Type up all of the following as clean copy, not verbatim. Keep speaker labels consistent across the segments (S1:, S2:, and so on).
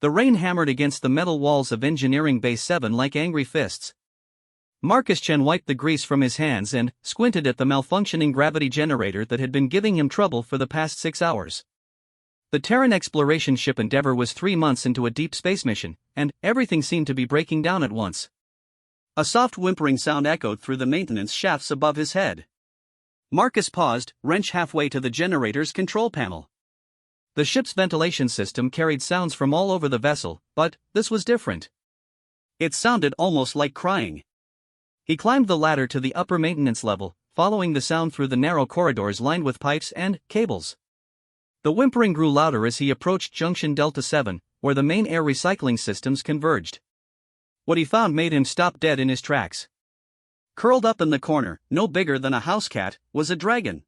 S1: The rain hammered against the metal walls of Engineering Base 7 like angry fists. Marcus Chen wiped the grease from his hands and squinted at the malfunctioning gravity generator that had been giving him trouble for the past 6 hours. The Terran exploration ship Endeavour was 3 months into a deep space mission, and everything seemed to be breaking down at once. A soft whimpering sound echoed through the maintenance shafts above his head. Marcus paused, wrenched halfway to the generator's control panel. The ship's ventilation system carried sounds from all over the vessel, but this was different. It sounded almost like crying. He climbed the ladder to the upper maintenance level, following the sound through the narrow corridors lined with pipes and cables. The whimpering grew louder as he approached Junction Delta 7, where the main air recycling systems converged. What he found made him stop dead in his tracks. Curled up in the corner, no bigger than a house cat, was a dragon.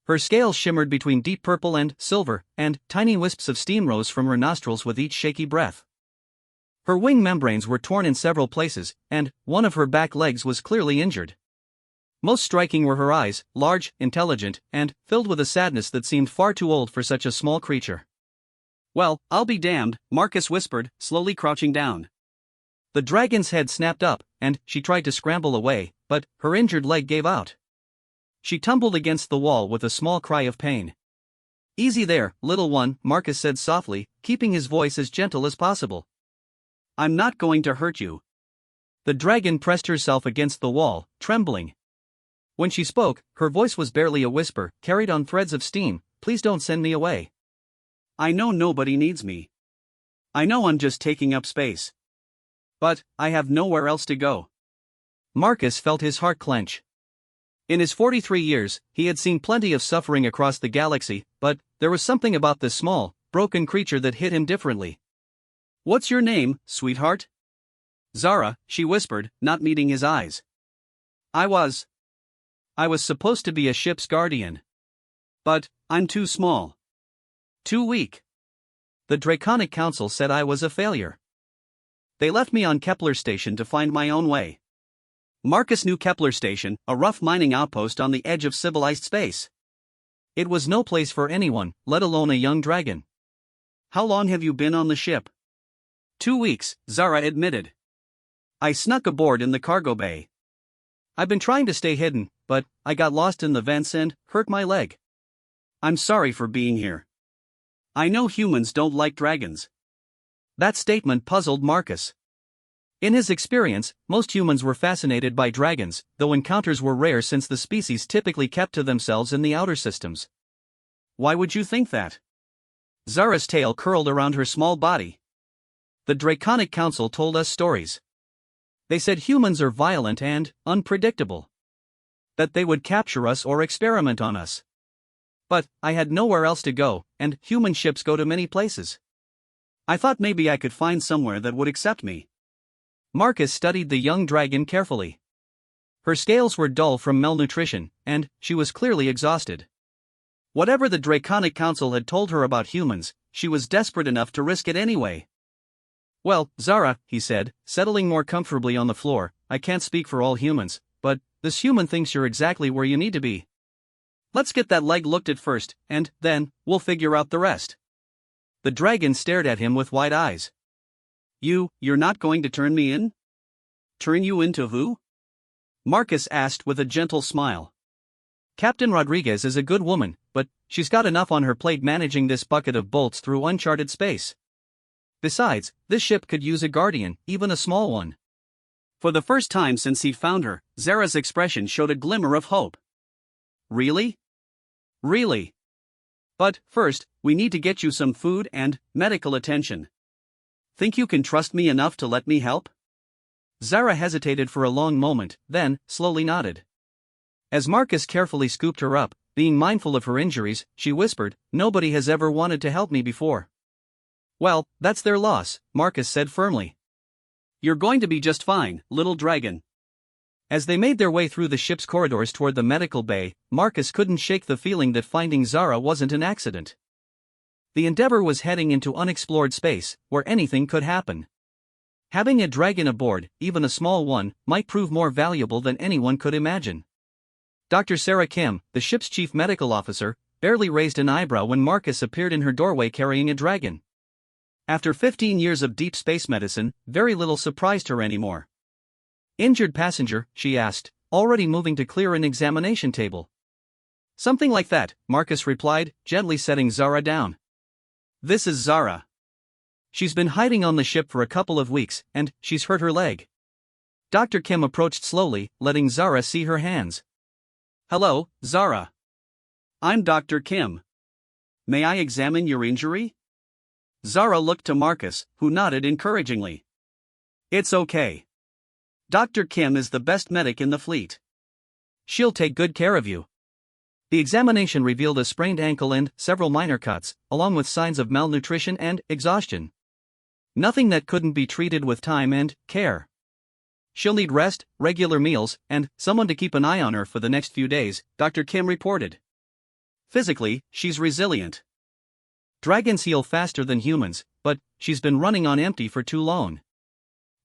S1: Her scales shimmered between deep purple and silver, and tiny wisps of steam rose from her nostrils with each shaky breath. Her wing membranes were torn in several places, and one of her back legs was clearly injured. Most striking were her eyes, large, intelligent, and filled with a sadness that seemed far too old for such a small creature. "Well, I'll be damned," Marcus whispered, slowly crouching down. The dragon's head snapped up, and she tried to scramble away, but her injured leg gave out. She tumbled against the wall with a small cry of pain. "Easy there, little one," Marcus said softly, keeping his voice as gentle as possible. "I'm not going to hurt you." The dragon pressed herself against the wall, trembling. When she spoke, her voice was barely a whisper, carried on threads of steam. "Please don't send me away. I know nobody needs me. I know I'm just taking up space. But I have nowhere else to go." Marcus felt his heart clench. In his 43 years, he had seen plenty of suffering across the galaxy, but there was something about this small, broken creature that hit him differently. "What's your name, sweetheart?" "Zara," she whispered, not meeting his eyes. I was supposed to be a ship's guardian. But I'm too small. Too weak. The Draconic Council said I was a failure. They left me on Kepler Station to find my own way." Marcus knew Kepler Station, a rough mining outpost on the edge of civilized space. It was no place for anyone, let alone a young dragon. "How long have you been on the ship?" 2 weeks, Zara admitted. "I snuck aboard in the cargo bay. I've been trying to stay hidden, but I got lost in the vents and hurt my leg. I'm sorry for being here. I know humans don't like dragons." That statement puzzled Marcus. In his experience, most humans were fascinated by dragons, though encounters were rare since the species typically kept to themselves in the outer systems. "Why would you think that?" Zara's tail curled around her small body. "The Draconic Council told us stories. They said humans are violent and unpredictable. That they would capture us or experiment on us. But I had nowhere else to go, and human ships go to many places. I thought maybe I could find somewhere that would accept me." Marcus studied the young dragon carefully. Her scales were dull from malnutrition, and she was clearly exhausted. Whatever the Draconic Council had told her about humans, she was desperate enough to risk it anyway. "Well, Zara," he said, settling more comfortably on the floor, "I can't speak for all humans, but this human thinks you're exactly where you need to be. Let's get that leg looked at first, and then we'll figure out the rest." The dragon stared at him with wide eyes. You're not going to turn me in?" "Turn you into who?" Marcus asked with a gentle smile. "Captain Rodriguez is a good woman, but she's got enough on her plate managing this bucket of bolts through uncharted space. Besides, this ship could use a guardian, even a small one." For the first time since he found her, Zara's expression showed a glimmer of hope. "Really? Really? But first, we need to get you some food and medical attention. Think you can trust me enough to let me help?" Zara hesitated for a long moment, then slowly nodded. As Marcus carefully scooped her up, being mindful of her injuries, she whispered, "Nobody has ever wanted to help me before." "Well, that's their loss," Marcus said firmly. "You're going to be just fine, little dragon." As they made their way through the ship's corridors toward the medical bay, Marcus couldn't shake the feeling that finding Zara wasn't an accident. The Endeavour was heading into unexplored space, where anything could happen. Having a dragon aboard, even a small one, might prove more valuable than anyone could imagine. Dr. Sarah Kim, the ship's chief medical officer, barely raised an eyebrow when Marcus appeared in her doorway carrying a dragon. After 15 years of deep space medicine, very little surprised her anymore. "Injured passenger?" she asked, already moving to clear an examination table. "Something like that," Marcus replied, gently setting Zara down. "This is Zara. She's been hiding on the ship for a couple of weeks, and she's hurt her leg." Dr. Kim approached slowly, letting Zara see her hands. "Hello, Zara. I'm Dr. Kim. May I examine your injury?" Zara looked to Marcus, who nodded encouragingly. "It's okay. Dr. Kim is the best medic in the fleet. She'll take good care of you." The examination revealed a sprained ankle and several minor cuts, along with signs of malnutrition and exhaustion. Nothing that couldn't be treated with time and care. "She'll need rest, regular meals, and someone to keep an eye on her for the next few days," Dr. Kim reported. "Physically, she's resilient. Dragons heal faster than humans, but she's been running on empty for too long."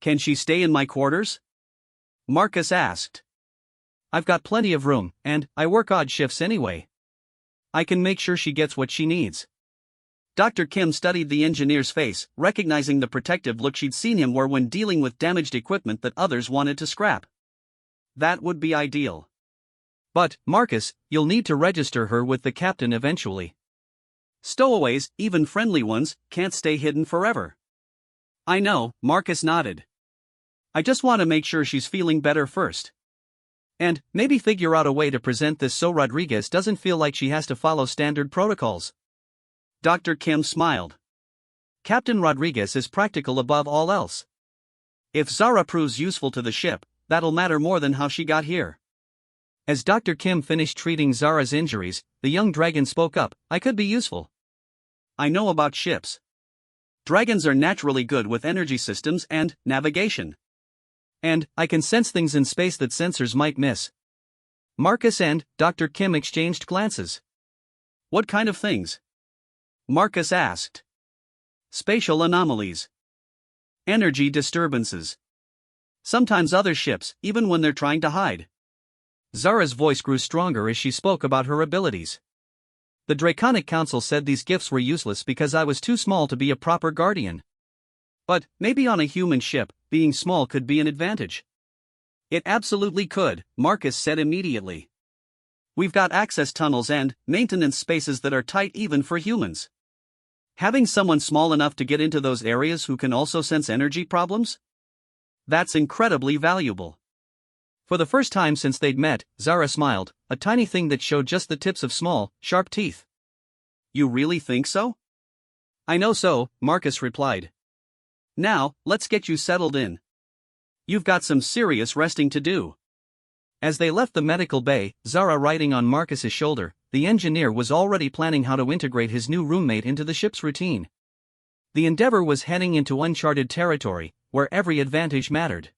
S1: "Can she stay in my quarters?" Marcus asked. "I've got plenty of room, and I work odd shifts anyway. I can make sure she gets what she needs." Dr. Kim studied the engineer's face, recognizing the protective look she'd seen him wear when dealing with damaged equipment that others wanted to scrap. "That would be ideal. But, Marcus, you'll need to register her with the captain eventually. Stowaways, even friendly ones, can't stay hidden forever." "I know," Marcus nodded. "I just want to make sure she's feeling better first. And maybe figure out a way to present this so Rodriguez doesn't feel like she has to follow standard protocols." Dr. Kim smiled. "Captain Rodriguez is practical above all else. If Zara proves useful to the ship, that'll matter more than how she got here." As Dr. Kim finished treating Zara's injuries, the young dragon spoke up. "I could be useful. I know about ships. Dragons are naturally good with energy systems and navigation. And I can sense things in space that sensors might miss." Marcus and Dr. Kim exchanged glances. "What kind of things?" Marcus asked. "Spatial anomalies. Energy disturbances. Sometimes other ships, even when they're trying to hide." Zara's voice grew stronger as she spoke about her abilities. "The Draconic Council said these gifts were useless because I was too small to be a proper guardian. But maybe on a human ship, being small could be an advantage." "It absolutely could," Marcus said immediately. "We've got access tunnels and maintenance spaces that are tight even for humans. Having someone small enough to get into those areas who can also sense energy problems? That's incredibly valuable." For the first time since they'd met, Zara smiled, a tiny thing that showed just the tips of small, sharp teeth. "You really think so?" "I know so," Marcus replied. "Now, let's get you settled in. You've got some serious resting to do." As they left the medical bay, Zara riding on Marcus's shoulder, the engineer was already planning how to integrate his new roommate into the ship's routine. The Endeavor was heading into uncharted territory, where every advantage mattered.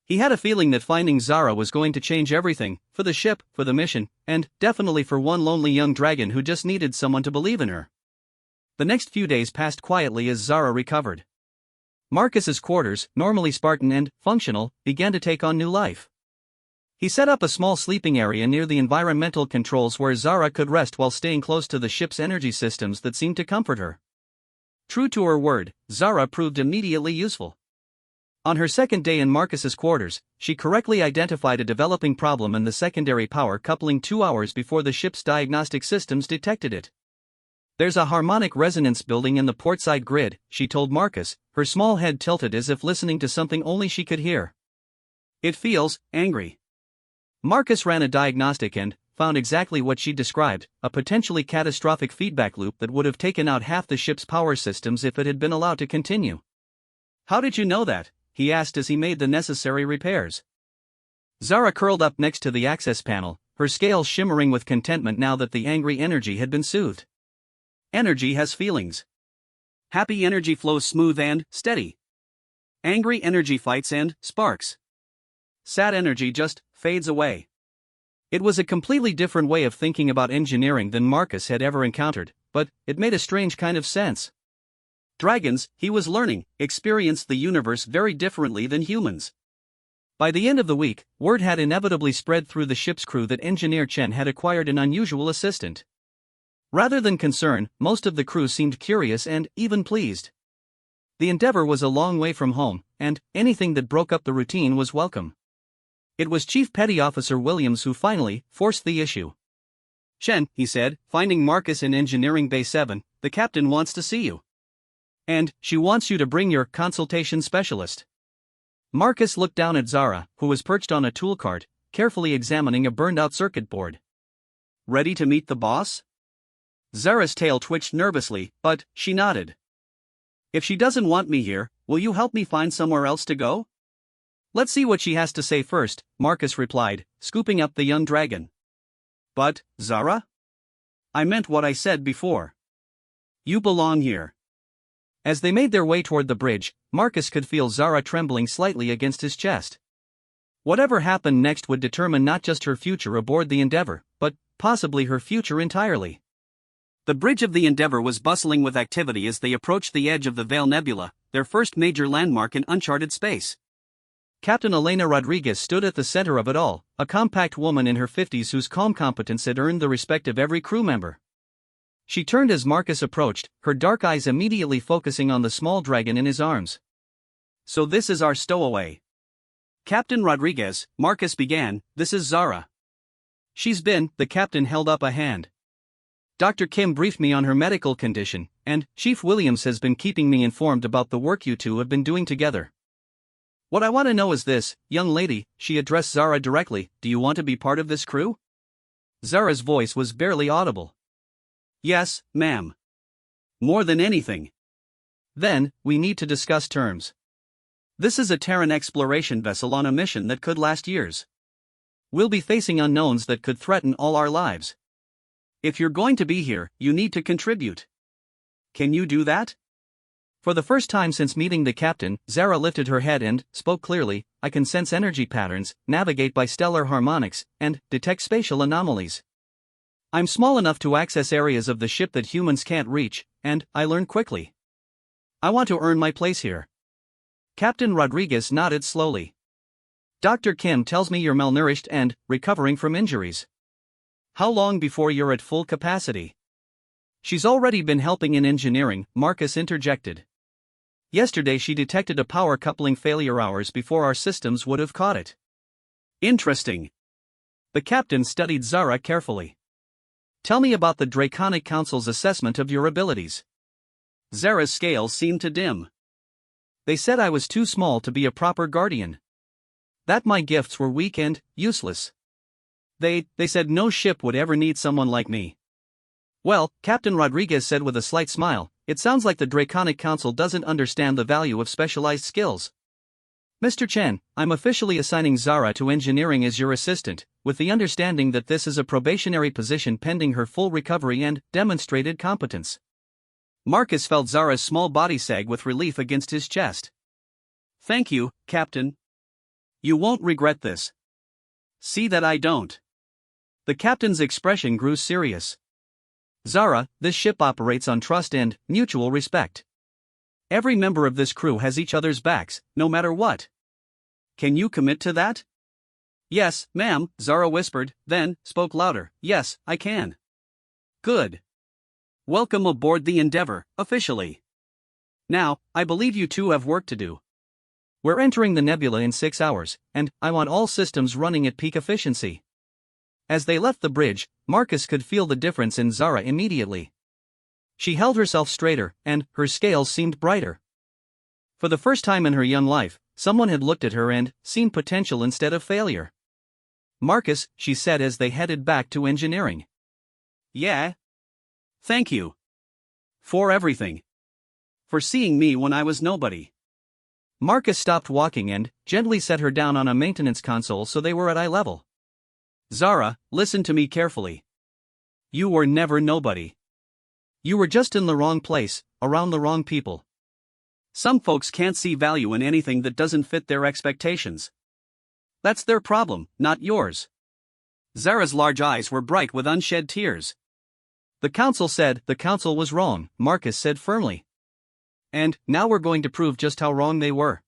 S1: He had a feeling that finding Zara was going to change everything, for the ship, for the mission, and definitely for one lonely young dragon who just needed someone to believe in her. The next few days passed quietly as Zara recovered. Marcus's quarters, normally Spartan and functional, began to take on new life. He set up a small sleeping area near the environmental controls where Zara could rest while staying close to the ship's energy systems that seemed to comfort her. True to her word, Zara proved immediately useful. On her second day in Marcus's quarters, she correctly identified a developing problem in the secondary power coupling 2 hours before the ship's diagnostic systems detected it. "There's a harmonic resonance building in the portside grid," she told Marcus, her small head tilted as if listening to something only she could hear. "It feels angry." Marcus ran a diagnostic and found exactly what she described, a potentially catastrophic feedback loop that would have taken out half the ship's power systems if it had been allowed to continue. "How did you know that?" he asked as he made the necessary repairs. Zara curled up next to the access panel, her scales shimmering with contentment now that the angry energy had been soothed. "Energy has feelings. Happy energy flows smooth and steady. Angry energy fights and sparks. Sad energy just fades away." It was a completely different way of thinking about engineering than Marcus had ever encountered, but it made a strange kind of sense. Dragons, he was learning, experienced the universe very differently than humans. By the end of the week, word had inevitably spread through the ship's crew that Engineer Chen had acquired an unusual assistant. Rather than concern, most of the crew seemed curious and even pleased. The Endeavor was a long way from home, and anything that broke up the routine was welcome. It was Chief Petty Officer Williams who finally forced the issue. "Chen," he said, finding Marcus in Engineering Bay 7, "the captain wants to see you. And she wants you to bring your consultation specialist." Marcus looked down at Zara, who was perched on a tool cart, carefully examining a burned-out circuit board. "Ready to meet the boss?" Zara's tail twitched nervously, but she nodded. "If she doesn't want me here, will you help me find somewhere else to go?" "Let's see what she has to say first," Marcus replied, scooping up the young dragon. "But, Zara? I meant what I said before. You belong here." As they made their way toward the bridge, Marcus could feel Zara trembling slightly against his chest. Whatever happened next would determine not just her future aboard the Endeavor, but possibly her future entirely. The bridge of the Endeavor was bustling with activity as they approached the edge of the Veil Nebula, their first major landmark in uncharted space. Captain Elena Rodriguez stood at the center of it all, a compact woman in her 50s whose calm competence had earned the respect of every crew member. She turned as Marcus approached, her dark eyes immediately focusing on the small dragon in his arms. "So this is our stowaway. Captain Rodriguez," Marcus began, "this is Zara." The captain held up a hand. "Dr. Kim briefed me on her medical condition, and Chief Williams has been keeping me informed about the work you two have been doing together. What I want to know is this, young lady," she addressed Zara directly, "do you want to be part of this crew?" Zara's voice was barely audible. "Yes, ma'am. More than anything." "Then, we need to discuss terms. This is a Terran exploration vessel on a mission that could last years. We'll be facing unknowns that could threaten all our lives. If you're going to be here, you need to contribute. Can you do that?" For the first time since meeting the captain, Zara lifted her head and spoke clearly. "I can sense energy patterns, navigate by stellar harmonics, and detect spatial anomalies. I'm small enough to access areas of the ship that humans can't reach, and I learn quickly. I want to earn my place here." Captain Rodriguez nodded slowly. "Dr. Kim tells me you're malnourished and recovering from injuries. How long before you're at full capacity?" "She's already been helping in engineering," Marcus interjected. "Yesterday she detected a power coupling failure hours before our systems would have caught it." "Interesting." The captain studied Zara carefully. "Tell me about the Draconic Council's assessment of your abilities." Zara's scales seemed to dim. "They said I was too small to be a proper guardian. That my gifts were weak and useless. They said no ship would ever need someone like me." "Well," Captain Rodriguez said with a slight smile, "it sounds like the Draconic Council doesn't understand the value of specialized skills. Mr. Chen, I'm officially assigning Zara to engineering as your assistant, with the understanding that this is a probationary position pending her full recovery and demonstrated competence." Marcus felt Zara's small body sag with relief against his chest. "Thank you, Captain. You won't regret this." "See that I don't." The captain's expression grew serious. "Zara, this ship operates on trust and mutual respect. Every member of this crew has each other's backs, no matter what. Can you commit to that?" "Yes, ma'am," Zara whispered, then spoke louder. "Yes, I can." "Good. Welcome aboard the Endeavor, officially. Now, I believe you two have work to do. We're entering the nebula in 6 hours, and I want all systems running at peak efficiency." As they left the bridge, Marcus could feel the difference in Zara immediately. She held herself straighter, and her scales seemed brighter. For the first time in her young life, someone had looked at her and seen potential instead of failure. "Marcus," she said as they headed back to engineering. "Yeah? Thank you. For everything. For seeing me when I was nobody." Marcus stopped walking and gently set her down on a maintenance console so they were at eye level. "Zara, listen to me carefully. You were never nobody. You were just in the wrong place, around the wrong people. Some folks can't see value in anything that doesn't fit their expectations. That's their problem, not yours." Zara's large eyes were bright with unshed tears. "The council said the council was wrong," Marcus said firmly. "And now we're going to prove just how wrong they were."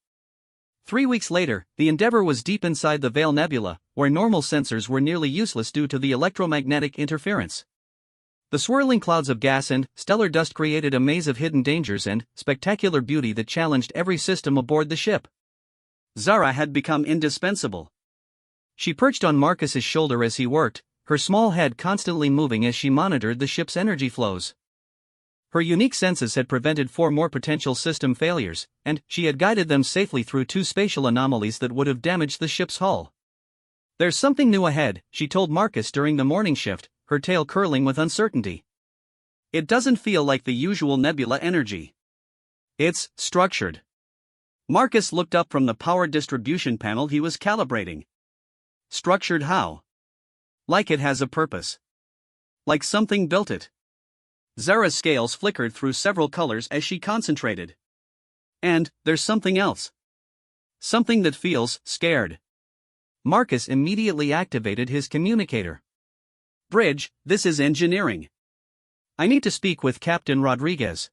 S1: 3 weeks later, the Endeavor was deep inside the Veil Nebula, where normal sensors were nearly useless due to the electromagnetic interference. The swirling clouds of gas and stellar dust created a maze of hidden dangers and spectacular beauty that challenged every system aboard the ship. Zara had become indispensable. She perched on Marcus's shoulder as he worked, her small head constantly moving as she monitored the ship's energy flows. Her unique senses had prevented 4 more potential system failures, and she had guided them safely through 2 spatial anomalies that would have damaged the ship's hull. "There's something new ahead," she told Marcus during the morning shift, her tail curling with uncertainty. "It doesn't feel like the usual nebula energy. It's structured." Marcus looked up from the power distribution panel he was calibrating. "Structured how?" "Like it has a purpose. Like something built it." Zara's scales flickered through several colors as she concentrated. "And there's something else. Something that feels scared." Marcus immediately activated his communicator. "Bridge, this is engineering. I need to speak with Captain Rodriguez."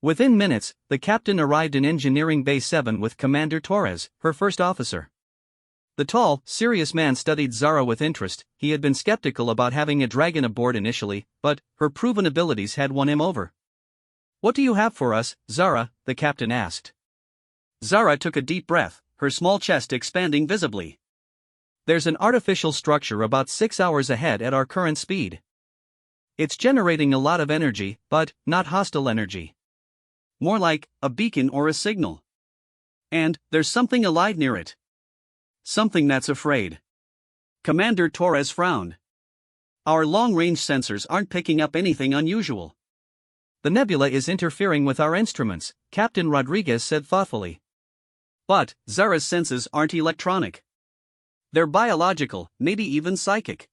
S1: Within minutes, the captain arrived in Engineering Bay 7 with Commander Torres, her first officer. The tall, serious man studied Zara with interest. He had been skeptical about having a dragon aboard initially, but her proven abilities had won him over. "What do you have for us, Zara?" the captain asked. Zara took a deep breath, her small chest expanding visibly. "There's an artificial structure about 6 hours ahead at our current speed. It's generating a lot of energy, but not hostile energy. More like a beacon or a signal. And there's something alive near it. Something that's afraid." Commander Torres frowned. "Our long-range sensors aren't picking up anything unusual." "The nebula is interfering with our instruments," Captain Rodriguez said thoughtfully. "But Zara's senses aren't electronic. They're biological, maybe even psychic.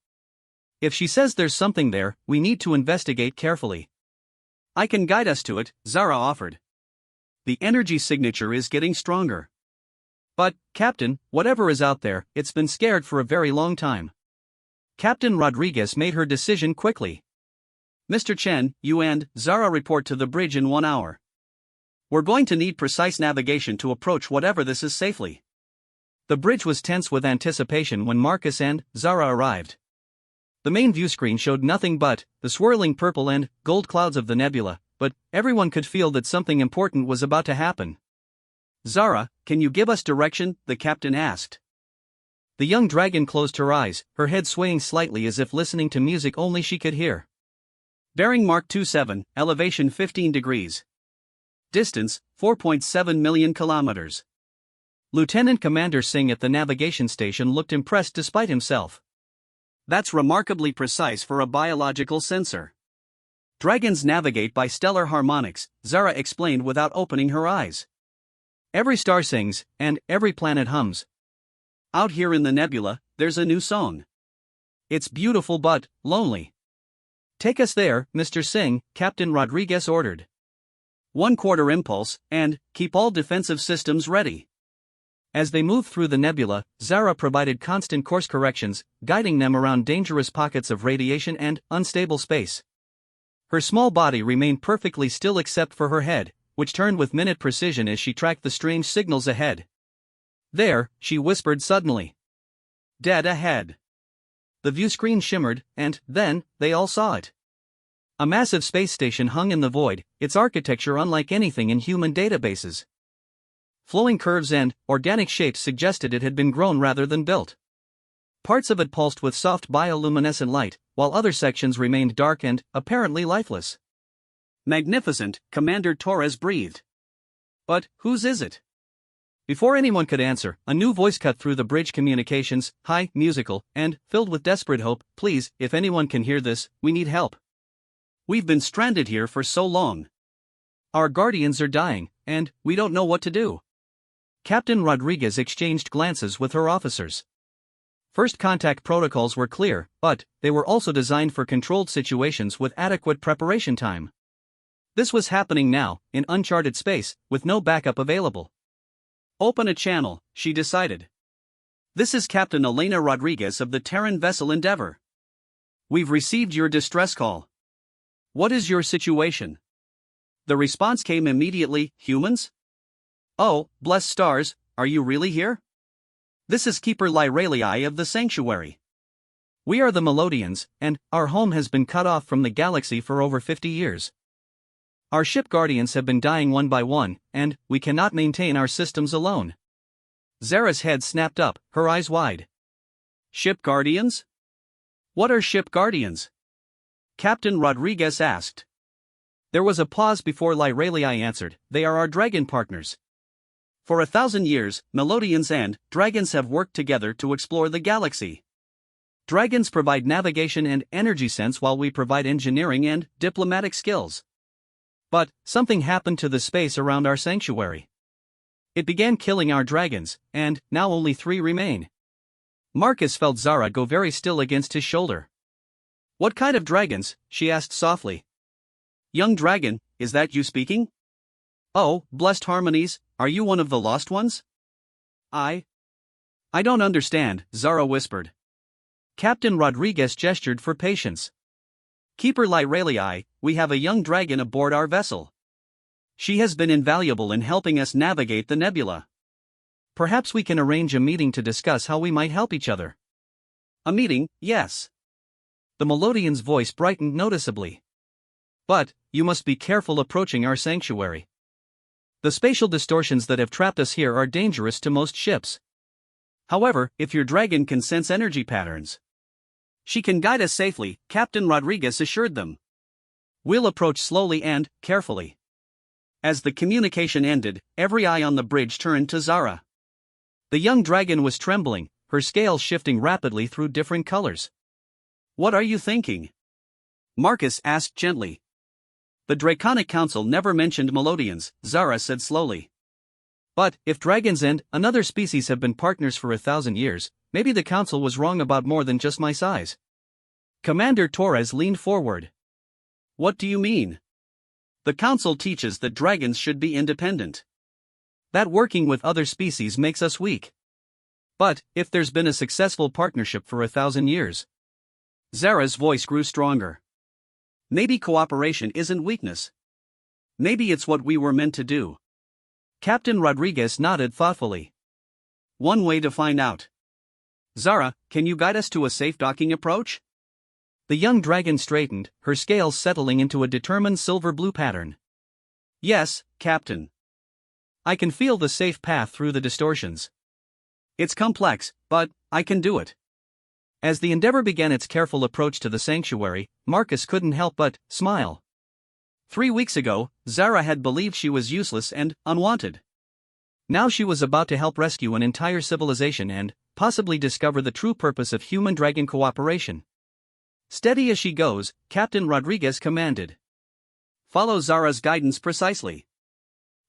S1: If she says there's something there, we need to investigate carefully." "I can guide us to it," Zara offered. "The energy signature is getting stronger." "But, Captain, whatever is out there, it's been scared for a very long time." Captain Rodriguez made her decision quickly. "Mr. Chen, you and Zara report to the bridge in 1 hour. We're going to need precise navigation to approach whatever this is safely." The bridge was tense with anticipation when Marcus and Zara arrived. The main viewscreen showed nothing but the swirling purple and gold clouds of the nebula, but everyone could feel that something important was about to happen. "Zara, can you give us direction?" the captain asked. The young dragon closed her eyes, her head swaying slightly as if listening to music only she could hear. "Bearing mark 27, elevation 15 degrees. Distance, 4.7 million kilometers." Lieutenant Commander Singh at the navigation station looked impressed despite himself. "That's remarkably precise for a biological sensor." "Dragons navigate by stellar harmonics," Zara explained without opening her eyes. "Every star sings, and every planet hums. Out here in the nebula, there's a new song. It's beautiful but lonely." "Take us there, Mr. Singh," Captain Rodriguez ordered. 1/4 impulse, and keep all defensive systems ready." As they moved through the nebula, Zara provided constant course corrections, guiding them around dangerous pockets of radiation and unstable space. Her small body remained perfectly still except for her head, which turned with minute precision as she tracked the strange signals ahead. "There," she whispered suddenly. "Dead ahead." The viewscreen shimmered, and then they all saw it. A massive space station hung in the void, its architecture unlike anything in human databases. Flowing curves and organic shapes suggested it had been grown rather than built. Parts of it pulsed with soft bioluminescent light, while other sections remained dark and apparently lifeless. "Magnificent," Commander Torres breathed. "But whose is it?" Before anyone could answer, a new voice cut through the bridge communications, high, musical, and filled with desperate hope. "Please, if anyone can hear this, we need help. We've been stranded here for so long. Our guardians are dying, and we don't know what to do." Captain Rodriguez exchanged glances with her officers. First contact protocols were clear, but they were also designed for controlled situations with adequate preparation time. This was happening now, in uncharted space, with no backup available. "Open a channel," she decided. "This is Captain Elena Rodriguez of the Terran vessel Endeavor. We've received your distress call. What is your situation?" The response came immediately. "Humans? Oh, blessed stars, are you really here? This is Keeper Lyralii of the Sanctuary. We are the Melodians, and our home has been cut off from the galaxy for over 50 years. Our ship guardians have been dying one by one, and we cannot maintain our systems alone. Zara's head snapped up, her eyes wide. Ship guardians? What are ship guardians? Captain Rodriguez asked. There was a pause before Lyralii answered, they are our dragon partners. For 1,000 years, Melodians and dragons have worked together to explore the galaxy. Dragons provide navigation and energy sense while we provide engineering and diplomatic skills. But something happened to the space around our sanctuary. It began killing our dragons, and now only 3 remain. Marcus felt Zara go very still against his shoulder. What kind of dragons? She asked softly. Young dragon, is that you speaking? Oh, blessed harmonies, are you one of the lost ones? I don't understand, Zara whispered. Captain Rodriguez gestured for patience. Keeper Lyralii, we have a young dragon aboard our vessel. She has been invaluable in helping us navigate the nebula. Perhaps we can arrange a meeting to discuss how we might help each other. A meeting, yes. The Melodian's voice brightened noticeably. But, you must be careful approaching our sanctuary. The spatial distortions that have trapped us here are dangerous to most ships. However, if your dragon can sense energy patterns, she can guide us safely, Captain Rodriguez assured them. We'll approach slowly and carefully. As the communication ended, every eye on the bridge turned to Zara. The young dragon was trembling, her scales shifting rapidly through different colors. What are you thinking? Marcus asked gently. The Draconic Council never mentioned Melodians, Zara said slowly. But, if dragons and another species have been partners for 1,000 years, maybe the Council was wrong about more than just my size. Commander Torres leaned forward. What do you mean? The Council teaches that dragons should be independent. That working with other species makes us weak. But, if there's been a successful partnership for 1,000 years. Zara's voice grew stronger. Maybe cooperation isn't weakness. Maybe it's what we were meant to do. Captain Rodriguez nodded thoughtfully. One way to find out. Zara, can you guide us to a safe docking approach? The young dragon straightened, her scales settling into a determined silver-blue pattern. Yes, Captain. I can feel the safe path through the distortions. It's complex, but I can do it. As the Endeavor began its careful approach to the sanctuary, Marcus couldn't help but smile. 3 weeks ago, Zara had believed she was useless and unwanted. Now she was about to help rescue an entire civilization and possibly discover the true purpose of human-dragon cooperation. Steady as she goes, Captain Rodriguez commanded. Follow Zara's guidance precisely.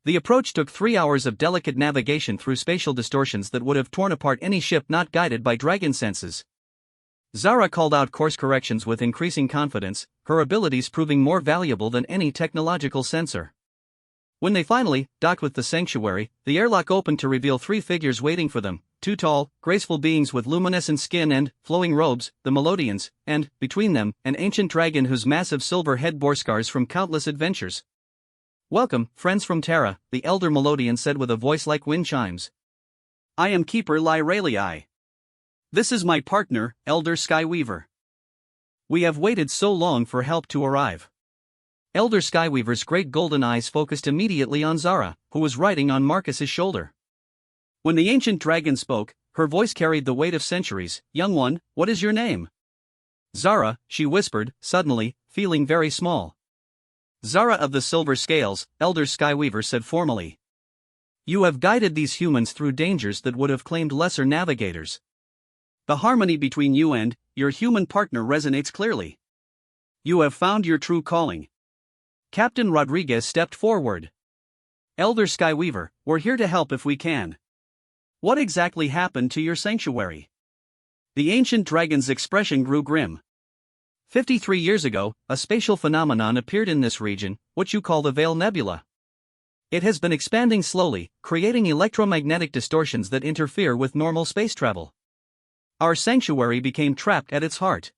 S1: The approach took 3 hours of delicate navigation through spatial distortions that would have torn apart any ship not guided by dragon senses. Zara called out course corrections with increasing confidence, her abilities proving more valuable than any technological sensor. When they finally docked with the sanctuary, the airlock opened to reveal 3 figures waiting for them, 2 tall, graceful beings with luminescent skin and flowing robes, the Melodians, and, between them, an ancient dragon whose massive silver head bore scars from countless adventures. Welcome, friends from Terra, the elder Melodian said with a voice like wind chimes. I am Keeper Lyralii. This is my partner, Elder Skyweaver. We have waited so long for help to arrive. Elder Skyweaver's great golden eyes focused immediately on Zara, who was riding on Marcus's shoulder. When the ancient dragon spoke, her voice carried the weight of centuries. Young one, what is your name? Zara, she whispered, suddenly, feeling very small. Zara of the Silver Scales, Elder Skyweaver said formally. You have guided these humans through dangers that would have claimed lesser navigators. The harmony between you and your human partner resonates clearly. You have found your true calling. Captain Rodriguez stepped forward. Elder Skyweaver, we're here to help if we can. What exactly happened to your sanctuary? The ancient dragon's expression grew grim. 53 years ago, a spatial phenomenon appeared in this region, what you call the Veil Nebula. It has been expanding slowly, creating electromagnetic distortions that interfere with normal space travel. Our sanctuary became trapped at its heart.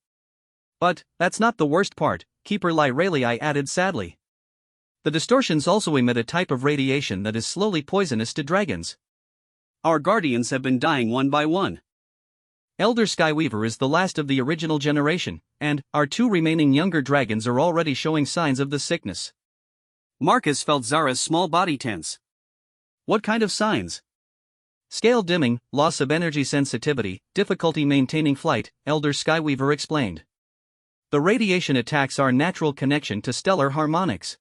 S1: But that's not the worst part, Keeper Lyralii added sadly. The distortions also emit a type of radiation that is slowly poisonous to dragons. Our guardians have been dying one by one. Elder Skyweaver is the last of the original generation, and our two remaining younger dragons are already showing signs of the sickness.
S2: Marcus felt Zara's small body tense. What kind of signs?
S1: Scale dimming, loss of energy sensitivity, difficulty maintaining flight, Elder Skyweaver explained. The radiation attacks our natural connection to stellar harmonics.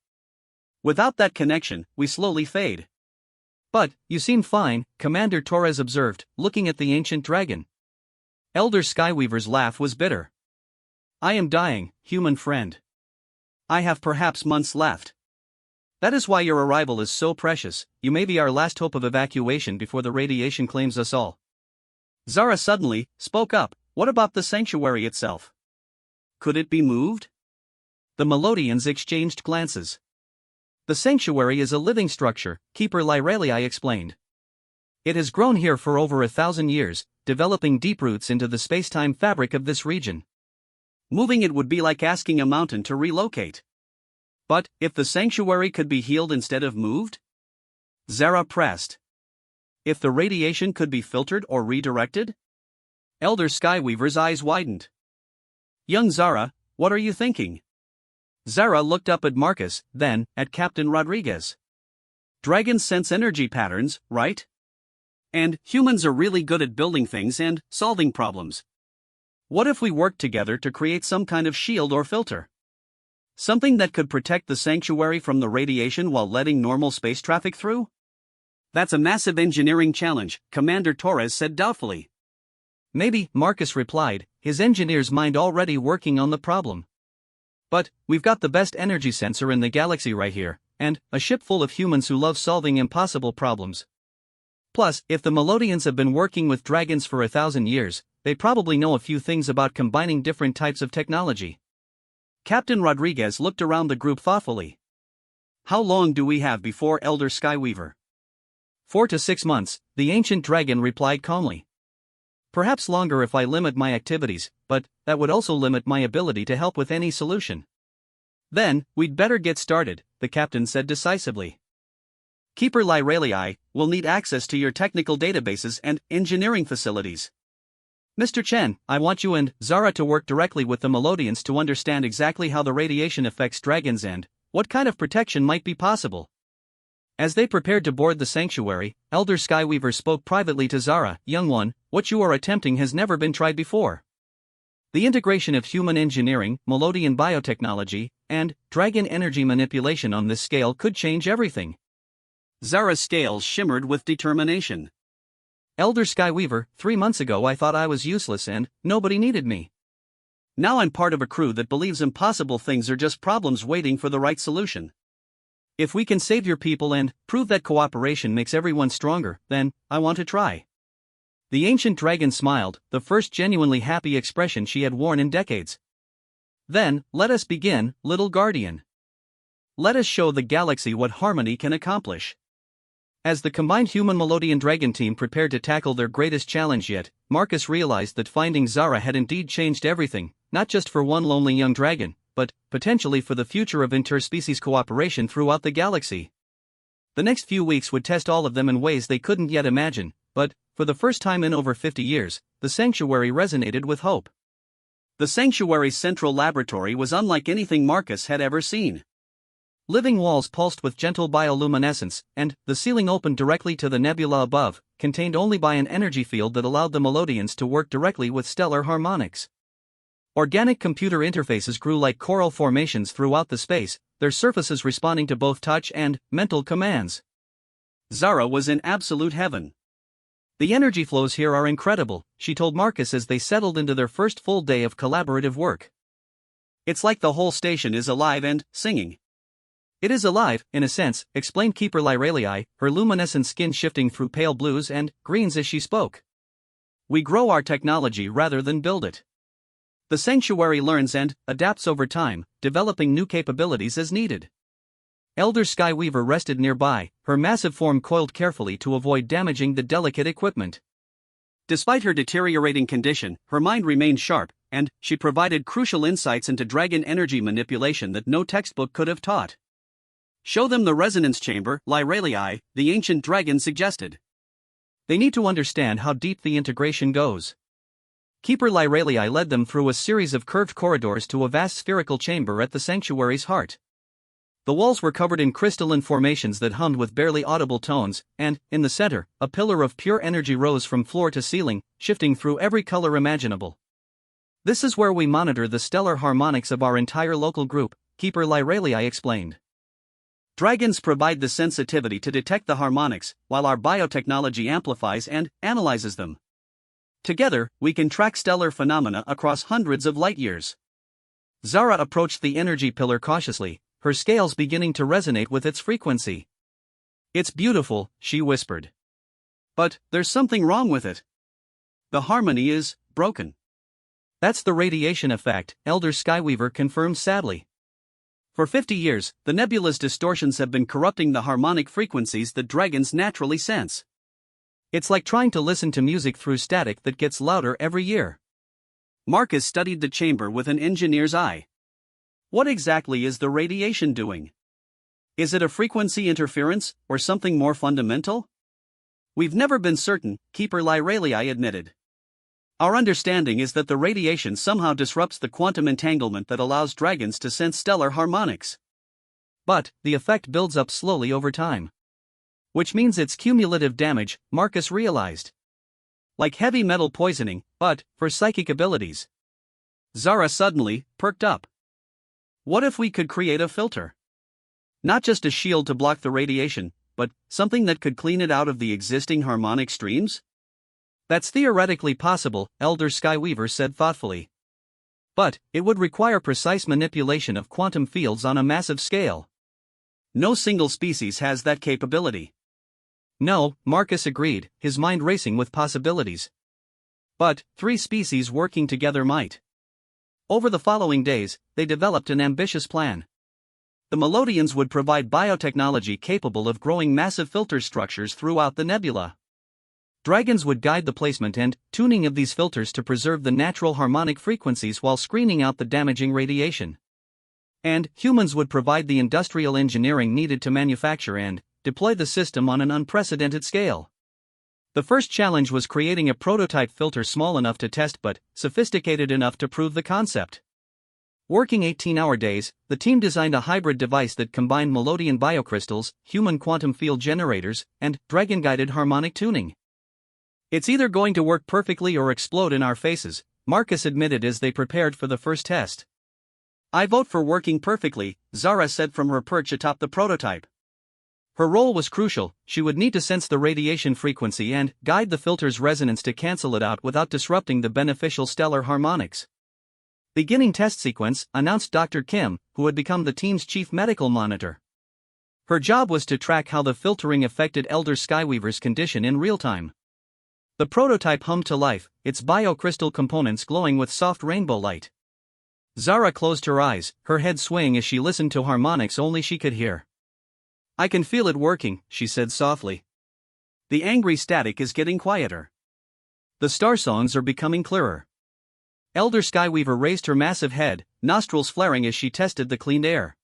S2: Without that connection, we slowly fade.
S1: But, you seem fine, Commander Torres observed, looking at the ancient dragon. Elder Skyweaver's laugh was bitter.
S2: I am dying, human friend. I have perhaps months left. That is why your arrival is so precious. You may be our last hope of evacuation before the radiation claims us all. Zara suddenly spoke up. What about the sanctuary itself? Could it be moved?
S1: The Melodians exchanged glances. The sanctuary is a living structure, Keeper Lyrelii explained. It has grown here for over 1,000 years, developing deep roots into the space-time fabric of this region.
S2: Moving it would be like asking a mountain to relocate. But, if the sanctuary could be healed instead of moved? Zara pressed. If the radiation could be filtered or redirected? Elder Skyweaver's eyes widened. Young Zara, what are you thinking? Zara looked up at Marcus, then, at Captain Rodriguez. Dragons sense energy patterns, right? And humans are really good at building things and solving problems. What if we worked together to create some kind of shield or filter? Something that could protect the sanctuary from the radiation while letting normal space traffic through? That's a massive engineering challenge, Commander Torres said doubtfully.
S1: Maybe, Marcus replied, his engineer's mind already working on the problem. But, we've got the best energy sensor in the galaxy right here, and a ship full of humans who love solving impossible problems. Plus, if the Melodians have been working with dragons for 1,000 years, they probably know a few things about combining different types of technology. Captain Rodriguez looked around the group thoughtfully. How long do we have before Elder Skyweaver? 4 to 6 months, the ancient dragon replied calmly. Perhaps longer if I limit my activities, but that would also limit my ability to help with any solution. Then, we'd better get started, the captain said decisively. Keeper Lyrelii will need access to your technical databases and engineering facilities. Mr. Chen, I want you and Zara to work directly with the Melodians to understand exactly how the radiation affects dragons and what kind of protection might be possible. As they prepared to board the sanctuary, Elder Skyweaver spoke privately to Zara. Young one, what you are attempting has never been tried before. The integration of human engineering, Melodian biotechnology, and dragon energy manipulation on this scale could change everything. Zara's scales shimmered with determination. Elder Skyweaver, 3 months ago I thought I was useless and nobody needed me. Now I'm part of a crew that believes impossible things are just problems waiting for the right solution. If we can save your people and prove that cooperation makes everyone stronger, then I want to try. The ancient dragon smiled, the first genuinely happy expression she had worn in decades. Then, let us begin, little guardian. Let us show the galaxy what harmony can accomplish. As the combined human Melodian dragon team prepared to tackle their greatest challenge yet, Marcus realized that finding Zara had indeed changed everything, not just for one lonely young dragon, but potentially for the future of interspecies cooperation throughout the galaxy. The next few weeks would test all of them in ways they couldn't yet imagine, but, for the first time in over 50 years, the sanctuary resonated with hope. The sanctuary's central laboratory was unlike anything Marcus had ever seen. Living walls pulsed with gentle bioluminescence, and the ceiling opened directly to the nebula above, contained only by an energy field that allowed the Melodians to work directly with stellar harmonics. Organic computer interfaces grew like coral formations throughout the space, their surfaces responding to both touch and mental commands. Zara was in absolute heaven. The energy flows here are incredible, she told Marcus as they settled into their first full day of collaborative work. It's like the whole station is alive and singing. It is alive, in a sense, explained Keeper Lyrelii, her luminescent skin shifting through pale blues and greens as she spoke. We grow our technology rather than build it. The sanctuary learns and adapts over time, developing new capabilities as needed. Elder Skyweaver rested nearby, her massive form coiled carefully to avoid damaging the delicate equipment. Despite her deteriorating condition, her mind remained sharp, and she provided crucial insights into dragon energy manipulation that no textbook could have taught. Show them the resonance chamber, Lyrelii, the ancient dragon suggested. They need to understand how deep the integration goes. Keeper Lyralii led them through a series of curved corridors to a vast spherical chamber at the sanctuary's heart. The walls were covered in crystalline formations that hummed with barely audible tones, and, in the center, a pillar of pure energy rose from floor to ceiling, shifting through every color imaginable. "This is where we monitor the stellar harmonics of our entire local group," Keeper Lyralii explained.
S2: Dragons provide the sensitivity to detect the harmonics, while our biotechnology amplifies and analyzes them. Together, we can track stellar phenomena across hundreds of light years.
S1: Zara approached the energy pillar cautiously, her scales beginning to resonate with its frequency.
S2: "It's beautiful," she whispered. "But there's something wrong with it. The harmony is broken."
S1: "That's the radiation effect," Elder Skyweaver confirmed sadly.
S2: "For 50 years, the nebula's distortions have been corrupting the harmonic frequencies that dragons naturally sense.
S1: It's like trying to listen to music through static that gets louder every year."
S2: Marcus studied the chamber with an engineer's eye. "What exactly is the radiation doing? Is it a frequency interference, or something more fundamental?" "We've never been certain," Keeper Lyralii admitted. "Our understanding is that the radiation somehow disrupts the quantum entanglement that allows dragons to sense stellar harmonics.
S1: But the effect builds up slowly over time. Which means it's cumulative damage," Marcus realized.
S2: "Like heavy metal poisoning, but for psychic abilities." Zara suddenly perked up. "What if we could create a filter? Not just a shield to block the radiation, but something that could clean it out of the existing harmonic streams?"
S1: "That's theoretically possible," Elder Skyweaver said thoughtfully. "But it would require precise manipulation of quantum fields on a massive scale."
S2: "No single species has that capability."
S1: "No," Marcus agreed, his mind racing with possibilities. "But 3 species working together might." Over the following days, they developed an ambitious plan. The Melodians would provide biotechnology capable of growing massive filter structures throughout the nebula. Dragons would guide the placement and tuning of these filters to preserve the natural harmonic frequencies while screening out the damaging radiation. And humans would provide the industrial engineering needed to manufacture and deploy the system on an unprecedented scale. The first challenge was creating a prototype filter small enough to test but sophisticated enough to prove the concept. Working 18-hour days, the team designed a hybrid device that combined Melodian biocrystals, human quantum field generators, and dragon-guided harmonic tuning. "It's either going to work perfectly or explode in our faces," Marcus admitted as they prepared for the first test.
S2: "I vote for working perfectly," Zara said from her perch atop the prototype.
S1: Her role was crucial. She would need to sense the radiation frequency and guide the filter's resonance to cancel it out without disrupting the beneficial stellar harmonics. "Beginning test sequence," announced Dr. Kim, who had become the team's chief medical monitor. Her job was to track how the filtering affected Elder Skyweaver's condition in real time. The prototype hummed to life, its biocrystal components glowing with soft rainbow light. Zara closed her eyes, her head swaying as she listened to harmonics only she could hear.
S2: "I can feel it working," she said softly. "The angry static is getting quieter.
S1: The star songs are becoming clearer." Elder Skyweaver raised her massive head, nostrils flaring as she tested the cleaned air.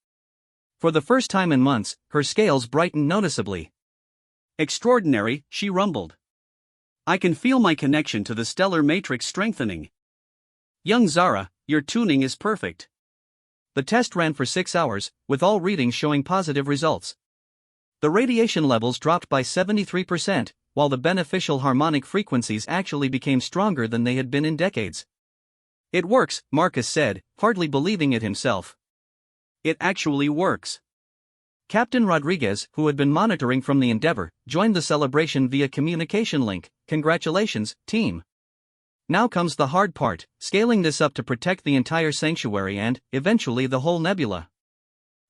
S1: For the first time in months, her scales brightened noticeably.
S2: "Extraordinary," she rumbled. "I can feel my connection to the stellar matrix strengthening. Young Zara, your tuning is perfect."
S1: The test ran for 6 hours, with all readings showing positive results. The radiation levels dropped by 73%, while the beneficial harmonic frequencies actually became stronger than they had been in decades. "It works," Marcus said, hardly believing it himself.
S2: "It actually works."
S1: Captain Rodriguez, who had been monitoring from the Endeavor, joined the celebration via communication link. "Congratulations, team. Now comes the hard part, scaling this up to protect the entire sanctuary and, eventually, the whole nebula."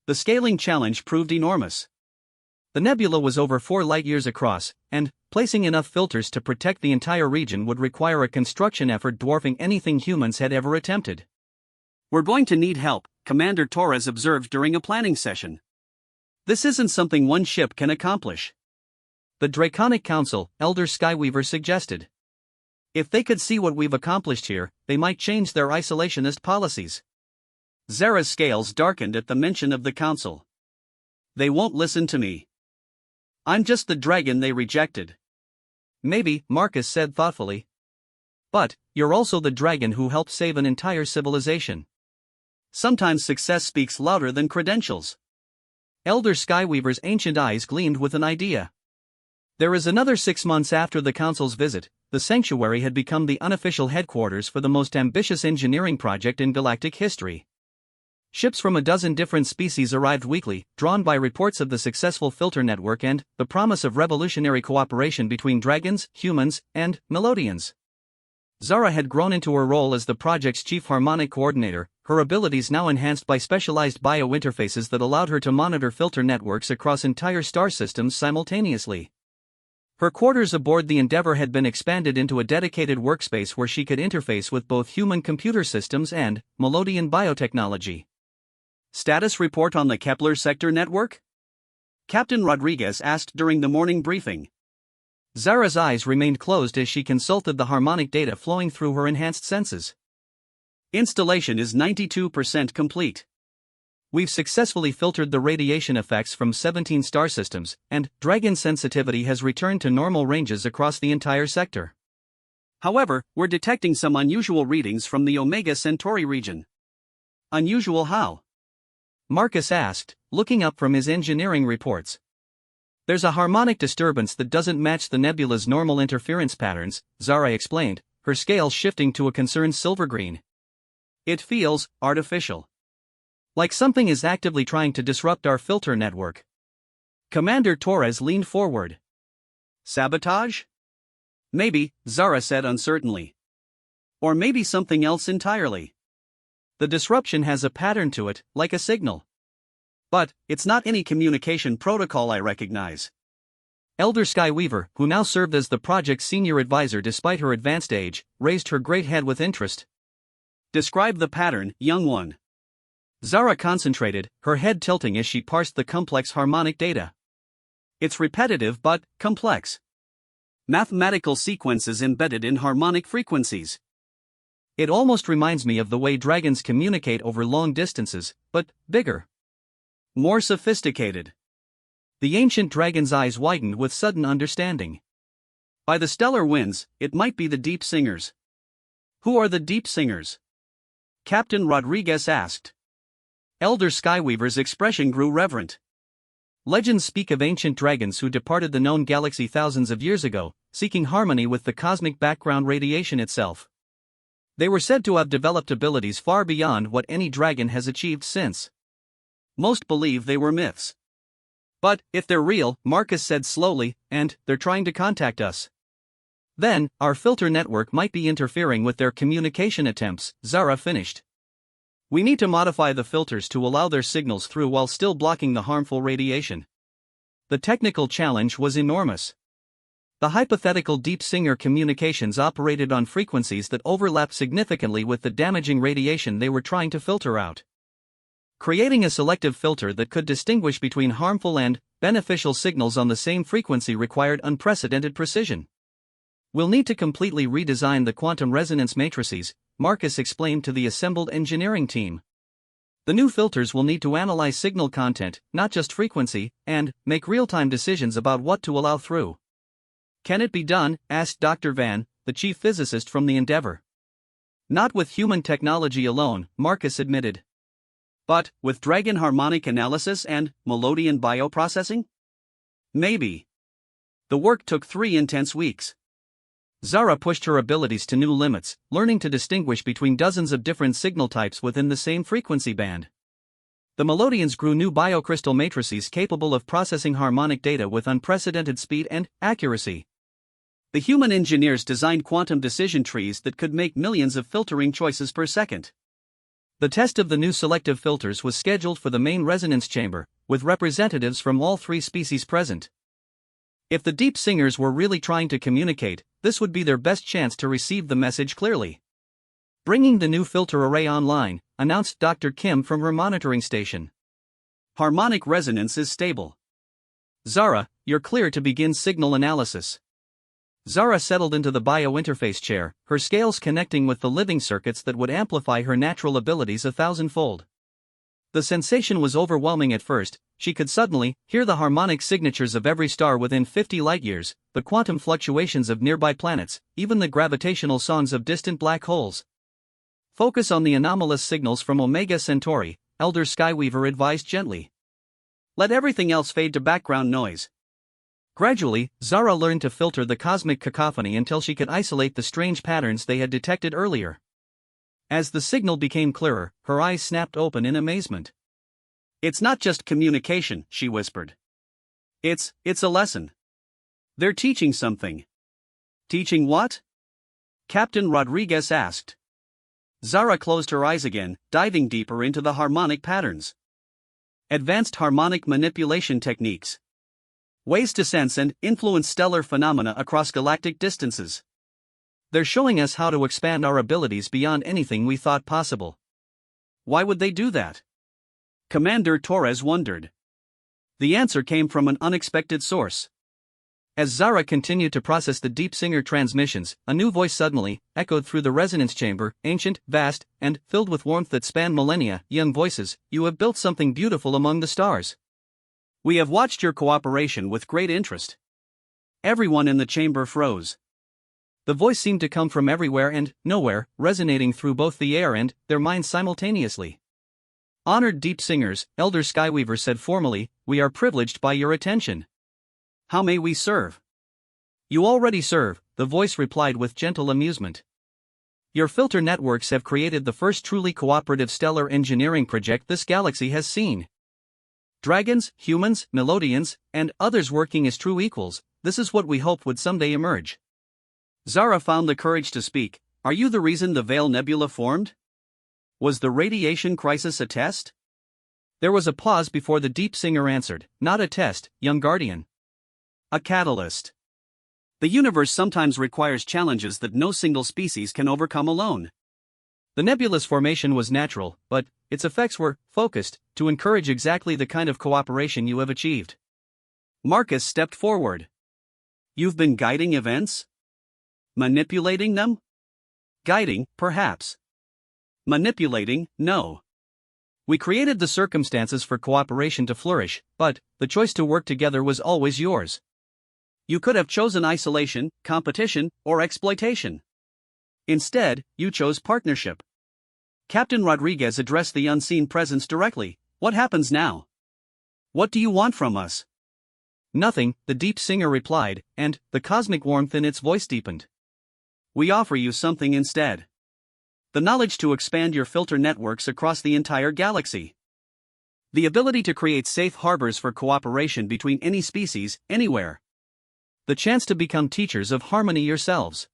S2: The scaling challenge proved enormous.
S1: The nebula was over 4 light-years across, and placing enough filters to protect the entire region would require a construction effort dwarfing anything humans had ever attempted.
S2: "We're going to need help," Commander Torres observed during a planning session. "This isn't something one ship can accomplish."
S1: "The Draconic Council," Elder Skyweaver suggested. "If they could see what we've accomplished here, they might change their isolationist policies."
S2: Zara's scales darkened at the mention of the council. "They won't listen to me. I'm just the dragon they rejected."
S1: "Maybe," Marcus said thoughtfully. But, you're also the dragon who helped save an entire civilization.
S2: Sometimes success speaks louder than credentials.
S1: Elder Skyweaver's ancient eyes gleamed with an idea. There is another 6 months after the Council's visit, the Sanctuary had become the unofficial headquarters for the most ambitious engineering project in galactic history. Ships from a dozen different species arrived weekly, drawn by reports of the successful filter network and the promise of revolutionary cooperation between dragons, humans, and Melodians. Zara had grown into her role as the project's chief harmonic coordinator, her abilities now enhanced by specialized bio-interfaces that allowed her to monitor filter networks across entire star systems simultaneously. Her quarters aboard the Endeavour had been expanded into a dedicated workspace where she could interface with both human computer systems and Melodian biotechnology.
S2: Status report on the Kepler sector network? Captain Rodriguez asked during the morning briefing.
S1: Zara's eyes remained closed as she consulted the harmonic data flowing through her enhanced senses.
S2: Installation is 92% complete.
S1: We've successfully filtered the radiation effects from 17 star systems, and dragon sensitivity has returned to normal ranges across the entire sector.
S2: However, we're detecting some unusual readings from the Omega Centauri region. Unusual how?
S1: Marcus asked, looking up from his engineering reports. There's a harmonic disturbance that doesn't match the nebula's normal interference patterns, Zara explained, her scales shifting to a concerned silver-green.
S2: It feels artificial.
S1: Like something is actively trying to disrupt our filter network. Commander Torres leaned forward.
S2: Sabotage? Maybe, Zara said uncertainly. Or maybe something else entirely.
S1: The disruption has a pattern to it, like a signal.
S2: But, it's not any communication protocol I recognize.
S1: Elder Skyweaver, who now served as the project's senior advisor despite her advanced age, raised her great head with interest.
S2: Describe the pattern, young one.
S1: Zara concentrated, her head tilting as she parsed the complex harmonic data.
S2: It's repetitive but complex. Mathematical sequences embedded in harmonic frequencies.
S1: It almost reminds me of the way dragons communicate over long distances, but bigger.
S2: More sophisticated.
S1: The ancient dragon's eyes widened with sudden understanding.
S2: By the stellar winds, it might be the Deep Singers. Who are the Deep Singers? Captain Rodriguez asked.
S1: Elder Skyweaver's expression grew reverent. Legends speak of ancient dragons who departed the known galaxy thousands of years ago, seeking harmony with the cosmic background radiation itself. They were said to have developed abilities far beyond what any dragon has achieved since.
S2: Most believe they were myths.
S1: But, if they're real, Marcus said slowly, and they're trying to contact us. Then, our filter network might be interfering with their communication attempts, Zara finished. We need to modify the filters to allow their signals through while still blocking the harmful radiation. The technical challenge was enormous. The hypothetical Deep Singer communications operated on frequencies that overlapped significantly with the damaging radiation they were trying to filter out. Creating a selective filter that could distinguish between harmful and beneficial signals on the same frequency required unprecedented precision. We'll need to completely redesign the quantum resonance matrices, Marcus explained to the assembled engineering team. The new filters will need to analyze signal content, not just frequency, and make real-time decisions about what to allow through. Can it be done? Asked Dr. Van, the chief physicist from the Endeavour. Not with human technology alone, Marcus admitted.
S2: But, with dragon harmonic analysis and Melodian bioprocessing? Maybe. The work took 3 intense weeks.
S1: Zara pushed her abilities to new limits, learning to distinguish between dozens of different signal types within the same frequency band. The Melodians grew new biocrystal matrices capable of processing harmonic data with unprecedented speed and accuracy.
S2: The human engineers designed quantum decision trees that could make millions of filtering choices per second.
S1: The test of the new selective filters was scheduled for the main resonance chamber, with representatives from all 3 species present. If the Deep Singers were really trying to communicate, this would be their best chance to receive the message clearly. Bringing the new filter array online, announced Dr. Kim from her monitoring station.
S2: Harmonic resonance is stable.
S1: Zara, you're clear to begin signal analysis. Zara settled into the bio-interface chair, her scales connecting with the living circuits that would amplify her natural abilities 1,000-fold. The sensation was overwhelming at first, she could suddenly hear the harmonic signatures of every star within 50 light-years, the quantum fluctuations of nearby planets, even the gravitational songs of distant black holes. Focus on the anomalous signals from Omega Centauri, Elder Skyweaver advised gently.
S2: Let everything else fade to background noise.
S1: Gradually, Zara learned to filter the cosmic cacophony until she could isolate the strange patterns they had detected earlier. As the signal became clearer, her eyes snapped open in amazement.
S2: It's not just communication, she whispered. It's a lesson. They're teaching something. Teaching what? Captain Rodriguez asked. Zara closed her eyes again, diving deeper into the harmonic patterns. Advanced harmonic manipulation techniques. Ways to sense and influence stellar phenomena across galactic distances.
S1: They're showing us how to expand our abilities beyond anything we thought possible.
S2: Why would they do that? Commander Torres wondered. The answer came from an unexpected source.
S1: As Zara continued to process the Deep Singer transmissions, a new voice suddenly echoed through the resonance chamber, ancient, vast, and filled with warmth that spanned millennia. Young voices, you have built something beautiful among the stars.
S2: We have watched your cooperation with great interest. Everyone in the chamber froze.
S1: The voice seemed to come from everywhere and nowhere, resonating through both the air and their minds simultaneously. Honored Deep Singers, Elder Skyweaver said formally, we are privileged by your attention.
S2: How may we serve?
S1: You already serve, the voice replied with gentle amusement. Your filter networks have created the first truly cooperative stellar engineering project this galaxy has seen. Dragons, humans, Melodians, and others working as true equals, this is what we hoped would someday emerge.
S2: Zara found the courage to speak. Are you the reason the Veil Nebula formed? Was the radiation crisis a test?
S1: There was a pause before the Deep Singer answered, not a test, young guardian.
S2: A catalyst. The universe sometimes requires challenges that no single species can overcome alone.
S1: The nebula's formation was natural, but its effects were focused to encourage exactly the kind of cooperation you have achieved.
S2: Marcus stepped forward. You've been guiding events? Manipulating them? Guiding, perhaps. Manipulating, no.
S1: We created the circumstances for cooperation to flourish, but the choice to work together was always yours.
S2: You could have chosen isolation, competition, or exploitation. Instead, you chose partnership. Captain Rodriguez addressed the unseen presence directly. What happens now? What do you want from us?
S1: Nothing, the Deep Singer replied, and the cosmic warmth in its voice deepened.
S2: We offer you something instead. The knowledge to expand your filter networks across the entire galaxy. The ability to create safe harbors for cooperation between any species, anywhere.
S1: The chance to become teachers of harmony yourselves.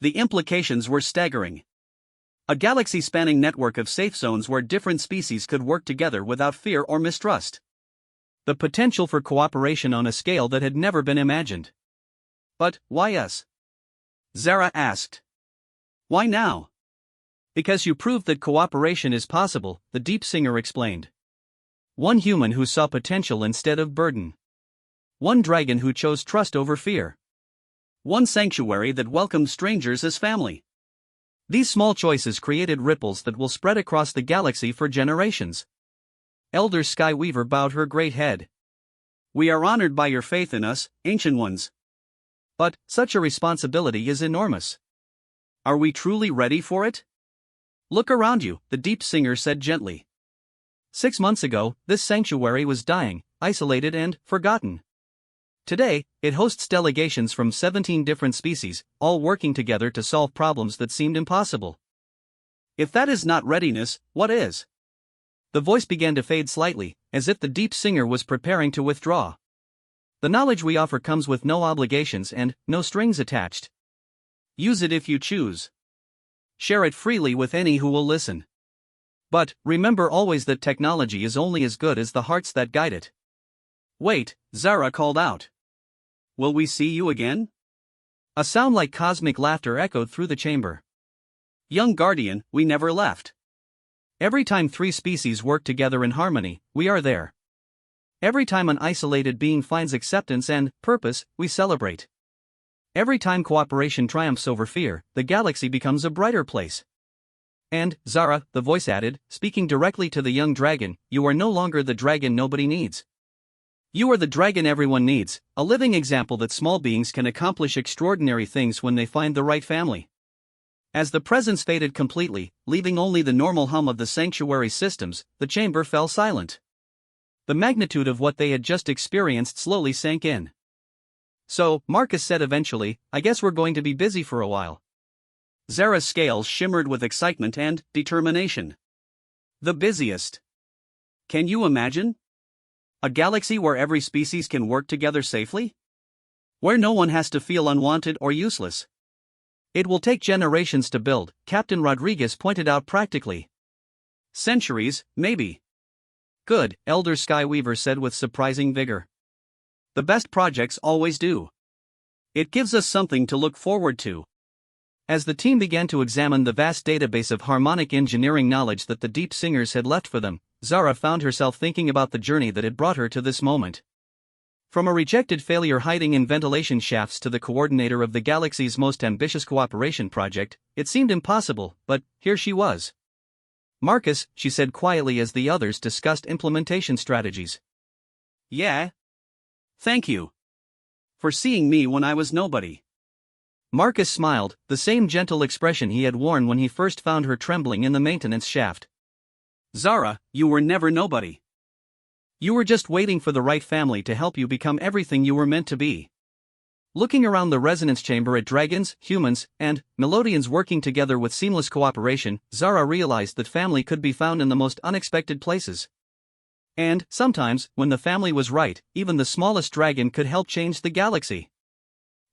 S2: The implications were staggering. A galaxy-spanning network of safe zones where different species could work together without fear or mistrust.
S1: The potential for cooperation on a scale that had never been imagined.
S2: But why us? Zara asked. Why now?
S1: Because you proved that cooperation is possible, the Deep Singer explained. One human who saw potential instead of burden. One dragon who chose trust over fear.
S2: One sanctuary that welcomed strangers as family.
S1: These small choices created ripples that will spread across the galaxy for generations. Elder Skyweaver bowed her great head.
S2: We are honored by your faith in us, Ancient Ones.
S1: But such a responsibility is enormous.
S2: Are we truly ready for it?
S1: Look around you, the Deep Singer said gently. 6 months ago, this sanctuary was dying, isolated and forgotten. Today, it hosts delegations from 17 different species, all working together to solve problems that seemed impossible.
S2: If that is not readiness, what is?
S1: The voice began to fade slightly, as if the Deep Singer was preparing to withdraw. The knowledge we offer comes with no obligations and no strings attached. Use it if you choose. Share it freely with any who will listen. But remember always that technology is only as good as the hearts that guide it.
S2: Wait, Zara called out. Will we see you again?
S1: A sound like cosmic laughter echoed through the chamber.
S2: Young guardian, we never left.
S1: Every time 3 species work together in harmony, we are there. Every time an isolated being finds acceptance and purpose, we celebrate. Every time cooperation triumphs over fear, the galaxy becomes a brighter place. And, Zara, the voice added, speaking directly to the young dragon, you are no longer the dragon nobody needs. You are the dragon everyone needs, a living example that small beings can accomplish extraordinary things when they find the right family. As the presence faded completely, leaving only the normal hum of the sanctuary systems, the chamber fell silent. The magnitude of what they had just experienced slowly sank in. So, Marcus said eventually, I guess we're going to be busy for a while. Zara's scales shimmered with excitement and determination. The busiest. Can you imagine? A galaxy where every species can work together safely? Where no one has to feel unwanted or useless. It will take generations to build, Captain Rodriguez pointed out practically. Centuries, maybe. Good, Elder Skyweaver said with surprising vigor. The best projects always do. It gives us something to look forward to. As the team began to examine the vast database of harmonic engineering knowledge that the Deep Singers had left for them, Zara found herself thinking about the journey that had brought her to this moment. From a rejected failure hiding in ventilation shafts to the coordinator of the galaxy's most ambitious cooperation project, it seemed impossible, but here she was. Marcus, she said quietly as the others discussed implementation strategies. Yeah. Thank you. For seeing me when I was nobody. Marcus smiled, the same gentle expression he had worn when he first found her trembling in the maintenance shaft. Zara, you were never nobody. You were just waiting for the right family to help you become everything you were meant to be. Looking around the resonance chamber at dragons, humans, and Melodians working together with seamless cooperation, Zara realized that family could be found in the most unexpected places. And, sometimes, when the family was right, even the smallest dragon could help change the galaxy.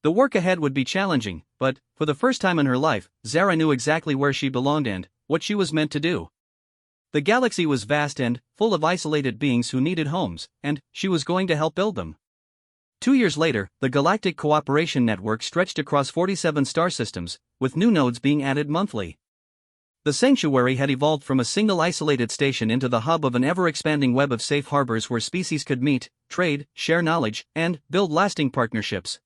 S1: The work ahead would be challenging, but, for the first time in her life, Zara knew exactly where she belonged and what she was meant to do. The galaxy was vast and full of isolated beings who needed homes, and she was going to help build them. 2 years later, the Galactic Cooperation Network stretched across 47 star systems, with new nodes being added monthly. The sanctuary had evolved from a single isolated station into the hub of an ever-expanding web of safe harbors where species could meet, trade, share knowledge, and build lasting partnerships.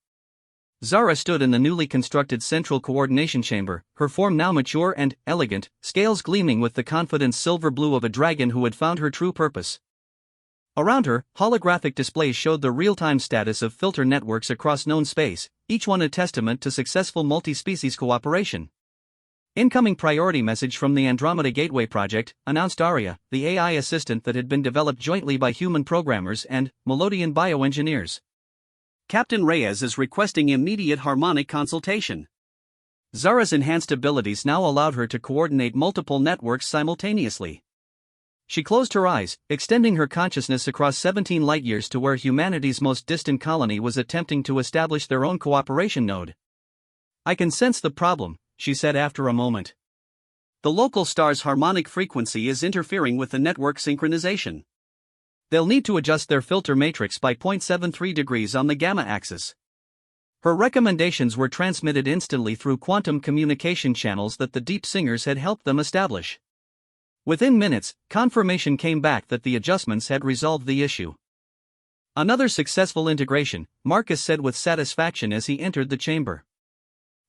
S1: Zara stood in the newly constructed central coordination chamber, her form now mature and elegant, scales gleaming with the confident silver blue of a dragon who had found her true purpose. Around her, holographic displays showed the real-time status of filter networks across known space, each one a testament to successful multi-species cooperation. Incoming priority message from the Andromeda Gateway project, announced Aria, the AI assistant that had been developed jointly by human programmers and Melodian bioengineers. Captain Reyes is requesting immediate harmonic consultation. Zara's enhanced abilities now allowed her to coordinate multiple networks simultaneously. She closed her eyes, extending her consciousness across 17 light-years to where humanity's most distant colony was attempting to establish their own cooperation node. I can sense the problem, she said after a moment. The local star's harmonic frequency is interfering with the network synchronization. They'll need to adjust their filter matrix by 0.73 degrees on the gamma axis. Her recommendations were transmitted instantly through quantum communication channels that the Deep Singers had helped them establish. Within minutes, confirmation came back that the adjustments had resolved the issue. Another successful integration, Marcus said with satisfaction as he entered the chamber.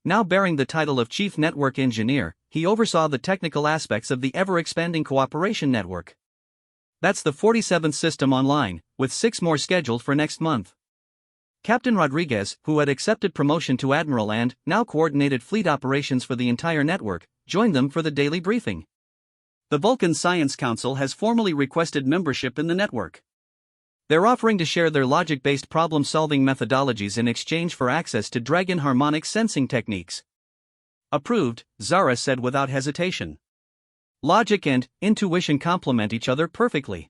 S1: Now bearing the title of Chief Network Engineer, he oversaw the technical aspects of the ever-expanding cooperation network. That's the 47th system online, with 6 more scheduled for next month. Captain Rodriguez, who had accepted promotion to Admiral and now coordinated fleet operations for the entire network, joined them for the daily briefing. The Vulcan Science Council has formally requested membership in the network. They're offering to share their logic-based problem-solving methodologies in exchange for access to Dragon harmonic sensing techniques. Approved, Zara said without hesitation. Logic and intuition complement each other perfectly.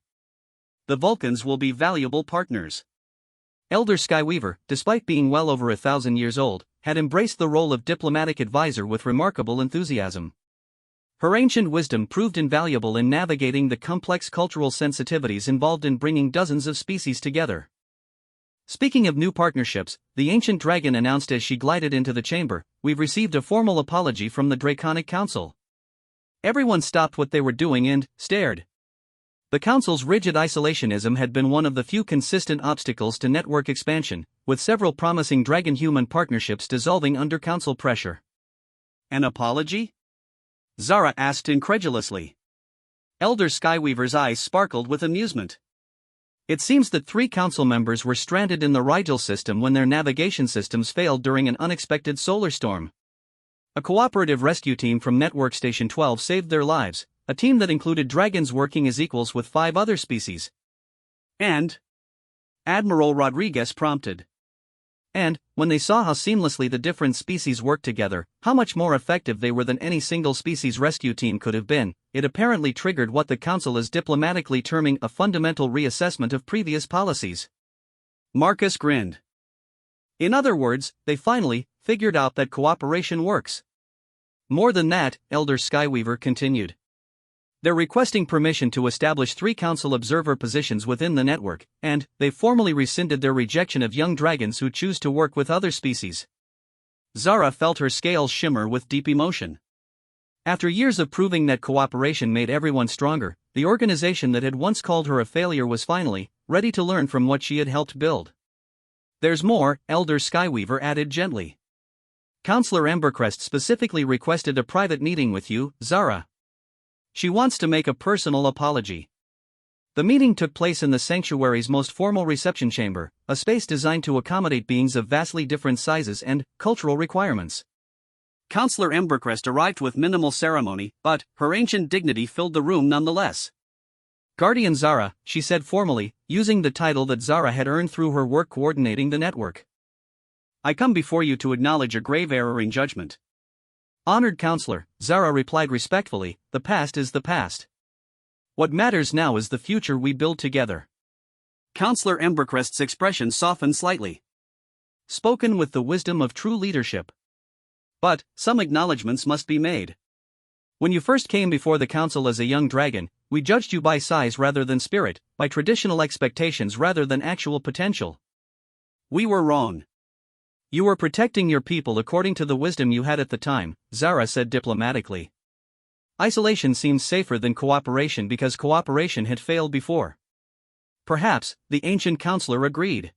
S1: The Vulcans will be valuable partners. Elder Skyweaver, despite being well over 1,000 years old, had embraced the role of diplomatic advisor with remarkable enthusiasm. Her ancient wisdom proved invaluable in navigating the complex cultural sensitivities involved in bringing dozens of species together. Speaking of new partnerships, the ancient dragon announced as she glided into the chamber, "We've received a formal apology from the Draconic Council." Everyone stopped what they were doing and stared. The Council's rigid isolationism had been one of the few consistent obstacles to network expansion, with several promising dragon-human partnerships dissolving under Council pressure. An apology?
S2: Zara asked incredulously. Elder Skyweaver's eyes sparkled with amusement.
S1: It seems that 3 council members were stranded in the Rigel system when their navigation systems failed during an unexpected solar storm. A cooperative rescue team from Network Station 12 saved their lives, a team that included dragons working as equals with 5 other species.
S2: And? Admiral Rodriguez prompted.
S1: And, when they saw how seamlessly the different species worked together, how much more effective they were than any single species rescue team could have been, it apparently triggered what the Council is diplomatically terming a fundamental reassessment of previous policies.
S2: Marcus grinned.
S1: In other words, they finally figured out that cooperation works. More than that, Elder Skyweaver continued. They're requesting permission to establish 3 council observer positions within the network, and they've formally rescinded their rejection of young dragons who choose to work with other species.
S2: Zara felt her scales shimmer with deep emotion.
S1: After years of proving that cooperation made everyone stronger, the organization that had once called her a failure was finally ready to learn from what she had helped build. There's more, Elder Skyweaver added gently. Counselor Embercrest specifically requested a private meeting with you, Zara. She wants to make a personal apology. The meeting took place in the sanctuary's most formal reception chamber, a space designed to accommodate beings of vastly different sizes and cultural requirements.
S2: Counselor Embercrest arrived with minimal ceremony, but her ancient dignity filled the room nonetheless.
S1: Guardian Zara, she said formally, using the title that Zara had earned through her work coordinating the network.
S2: I come before you to acknowledge a grave error in judgment.
S1: Honored Counselor, Zara replied respectfully, the past is the past. What matters now is the future we build together.
S2: Counselor Embercrest's expression softened slightly.
S1: Spoken with the wisdom of true leadership.
S2: But, some acknowledgments must be made.
S1: When you first came before the council as a young dragon, we judged you by size rather than spirit, by traditional expectations rather than actual potential.
S2: We were wrong.
S1: You were protecting your people according to the wisdom you had at the time, Zara said diplomatically. Isolation seemed safer than cooperation because cooperation had failed before. Perhaps, the ancient counselor agreed.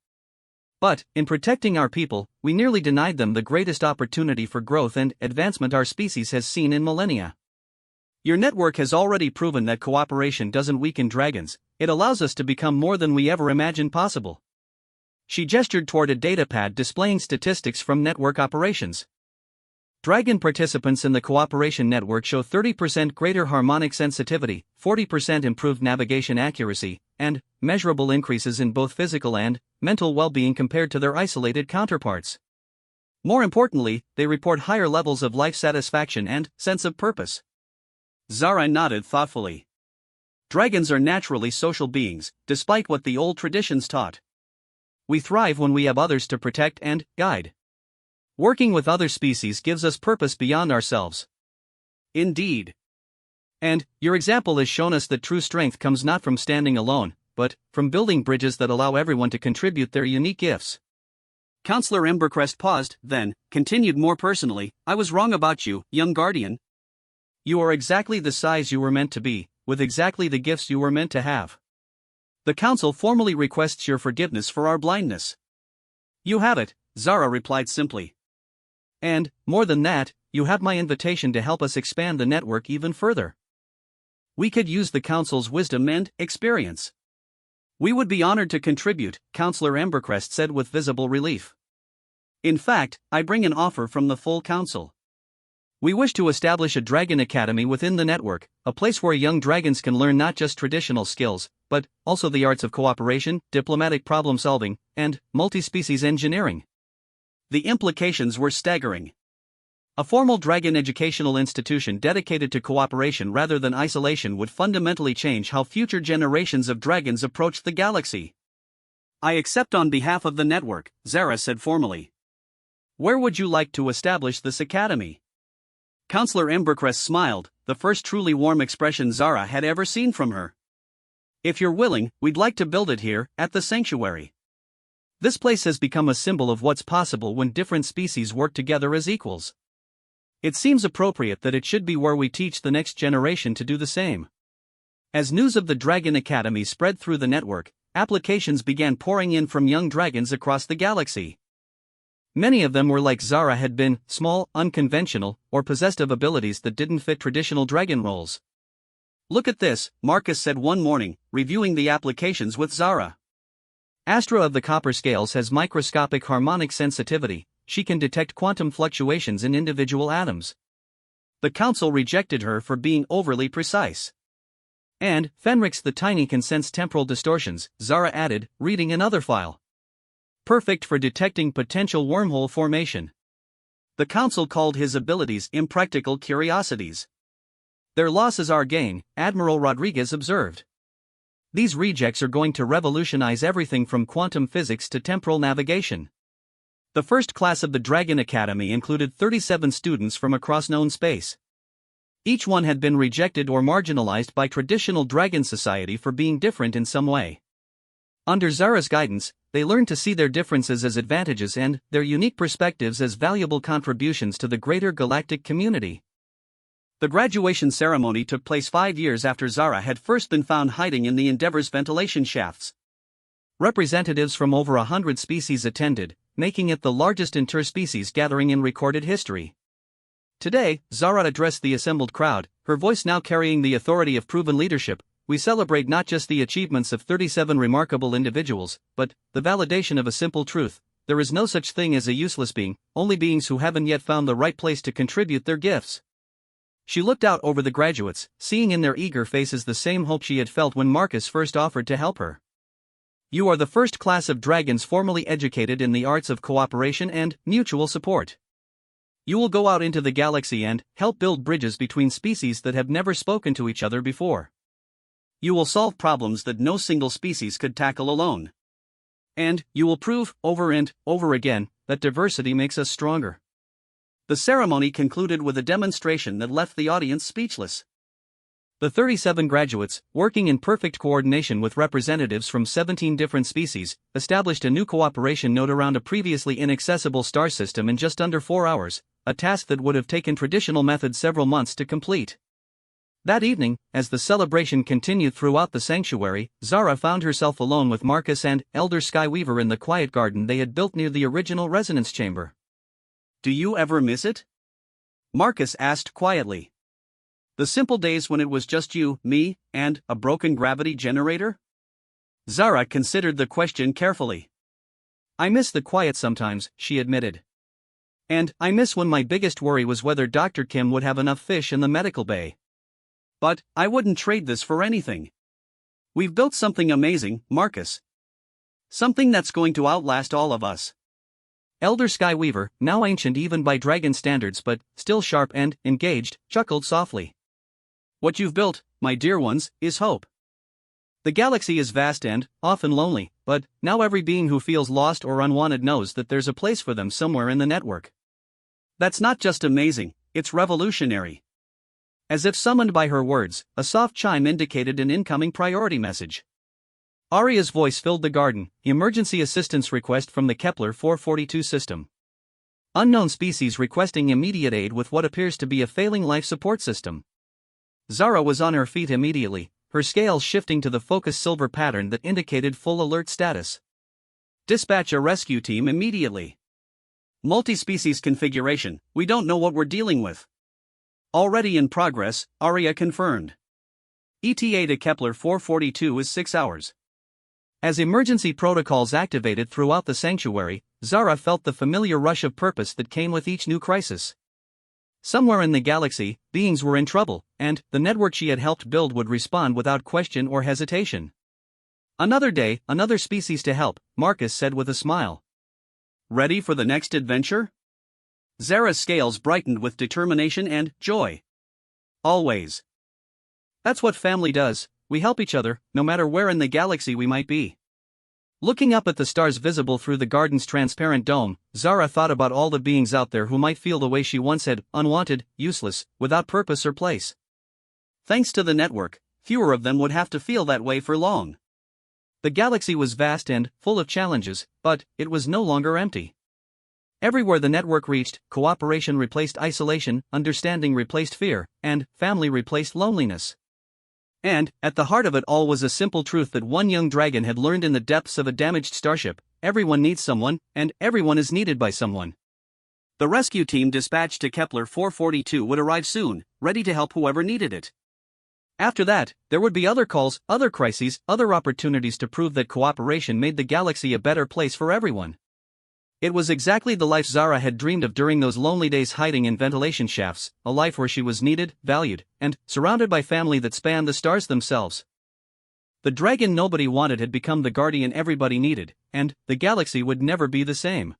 S1: But, in protecting our people, we nearly denied them the greatest opportunity for growth and advancement our species has seen in millennia. Your network has already proven that cooperation doesn't weaken dragons, it allows us to become more than we ever imagined possible. She gestured toward a datapad displaying statistics from network operations. Dragon participants in the cooperation network show 30% greater harmonic sensitivity, 40% improved navigation accuracy, and measurable increases in both physical and mental well-being compared to their isolated counterparts. More importantly, they report higher levels of life satisfaction and sense of purpose.
S2: Zara nodded thoughtfully. Dragons are naturally social beings, despite what the old traditions taught.
S1: We thrive when we have others to protect and guide. Working with other species gives us purpose beyond ourselves.
S2: Indeed.
S1: And your example has shown us that true strength comes not from standing alone, but from building bridges that allow everyone to contribute their unique gifts.
S2: Counselor Embercrest paused, then continued more personally, I was wrong about you, young guardian.
S1: You are exactly the size you were meant to be, with exactly the gifts you were meant to have. The Council formally requests your forgiveness for our blindness.
S2: You have it, Zara replied simply.
S1: And, more than that, you have my invitation to help us expand the network even further.
S2: We could use the Council's wisdom and experience.
S1: We would be honored to contribute, Counselor Embercrest said with visible relief.
S2: In fact, I bring an offer from the full Council.
S1: We wish to establish a Dragon Academy within the network, a place where young dragons can learn not just traditional skills, but also the arts of cooperation, diplomatic problem-solving, and multi-species engineering.
S2: The implications were staggering.
S1: A formal dragon educational institution dedicated to cooperation rather than isolation would fundamentally change how future generations of dragons approach the galaxy.
S2: I accept on behalf of the network, Zara said formally.
S1: Where would you like to establish this academy?
S2: Counselor Embercrest smiled, the first truly warm expression Zara had ever seen from her.
S1: If you're willing, we'd like to build it here, at the sanctuary. This place has become a symbol of what's possible when different species work together as equals. It seems appropriate that it should be where we teach the next generation to do the same. As news of the Dragon Academy spread through the network, applications began pouring in from young dragons across the galaxy. Many of them were like Zara had been, small, unconventional, or possessed of abilities that didn't fit traditional dragon roles.
S2: "Look at this," Marcus said one morning, reviewing the applications with Zara.
S1: Astra of the copper scales has microscopic harmonic sensitivity. She can detect quantum fluctuations in individual atoms.
S2: The council rejected her for being overly precise.
S1: And Fenrix the Tiny can sense temporal distortions, Zara added, reading another file. Perfect for detecting potential wormhole formation.
S2: The council called his abilities impractical curiosities.
S1: Their loss is our gain, Admiral Rodriguez observed. These rejects are going to revolutionize everything from quantum physics to temporal navigation. The first class of the Dragon Academy included 37 students from across known space. Each one had been rejected or marginalized by traditional dragon society for being different in some way. Under Zara's guidance, they learned to see their differences as advantages and their unique perspectives as valuable contributions to the greater galactic community.
S2: The graduation ceremony took place 5 years after Zara had first been found hiding in the Endeavor's ventilation shafts.
S1: Representatives from over 100 species attended, making it the largest interspecies gathering in recorded history. Today, Zara addressed the assembled crowd, her voice now carrying the authority of proven leadership. "We celebrate not just the achievements of 37 remarkable individuals, but the validation of a simple truth. There is no such thing as a useless being, only beings who haven't yet found the right place to contribute their gifts." She looked out over the graduates, seeing in their eager faces the same hope she had felt when Marcus first offered to help her. "You are the first class of dragons formally educated in the arts of cooperation and mutual support. You will go out into the galaxy and help build bridges between species that have never spoken to each other before. You will solve problems that no single species could tackle alone. And you will prove, over and over again, that diversity makes us stronger."
S2: The ceremony concluded with a demonstration that left the audience speechless.
S1: The 37 graduates, working in perfect coordination with representatives from 17 different species, established a new cooperation node around a previously inaccessible star system in just under 4 hours, a task that would have taken traditional methods several months to complete. That evening, as the celebration continued throughout the sanctuary, Zara found herself alone with Marcus and Elder Skyweaver in the quiet garden they had built near the original resonance chamber.
S2: "Do you ever miss it?" Marcus asked quietly. "The simple days when it was just you, me, and a broken gravity generator?" Zara considered the question carefully.
S1: "I miss the quiet sometimes," she admitted. "And I miss when my biggest worry was whether Dr. Kim would have enough fish in the medical bay.
S2: But I wouldn't trade this for anything. We've built something amazing, Marcus. Something that's going to outlast all of us."
S1: Elder Skyweaver, now ancient even by dragon standards but still sharp and engaged, chuckled softly.
S2: "What you've built, my dear ones, is hope.
S1: The galaxy is vast and often lonely, but now every being who feels lost or unwanted knows that there's a place for them somewhere in the network.
S2: That's not just amazing, it's revolutionary."
S1: As if summoned by her words, a soft chime indicated an incoming priority message. Aria's voice filled the garden, emergency assistance request from the Kepler 442 system. Unknown species requesting immediate aid with what appears to be a failing life support system. Zara was on her feet immediately, her scales shifting to the focused silver pattern that indicated full alert status.
S2: "Dispatch a rescue team immediately. Multi-species configuration, we don't know what we're dealing with." "Already in progress," Aria confirmed. "ETA to Kepler 442 is 6 hours.
S1: As emergency protocols activated throughout the sanctuary, Zara felt the familiar rush of purpose that came with each new crisis. Somewhere in the galaxy, beings were in trouble, and the network she had helped build would respond without question or hesitation. "Another day, another species to help," Marcus said with a smile.
S2: "Ready for the next adventure?" Zara's scales brightened with determination and joy. "Always.
S1: That's what family does, we help each other, no matter where in the galaxy we might be." Looking up at the stars visible through the garden's transparent dome, Zara thought about all the beings out there who might feel the way she once had, unwanted, useless, without purpose or place.
S2: Thanks to the network, fewer of them would have to feel that way for long.
S1: The galaxy was vast and full of challenges, but it was no longer empty. Everywhere the network reached, cooperation replaced isolation, understanding replaced fear, and family replaced loneliness. And, at the heart of it all was a simple truth that one young dragon had learned in the depths of a damaged starship: everyone needs someone, and everyone is needed by someone.
S2: The rescue team dispatched to Kepler 442 would arrive soon, ready to help whoever needed it.
S1: After that, there would be other calls, other crises, other opportunities to prove that cooperation made the galaxy a better place for everyone. It was exactly the life Zara had dreamed of during those lonely days hiding in ventilation shafts, a life where she was needed, valued, and surrounded by family that spanned the stars themselves. The dragon nobody wanted had become the guardian everybody needed, and the galaxy would never be the same.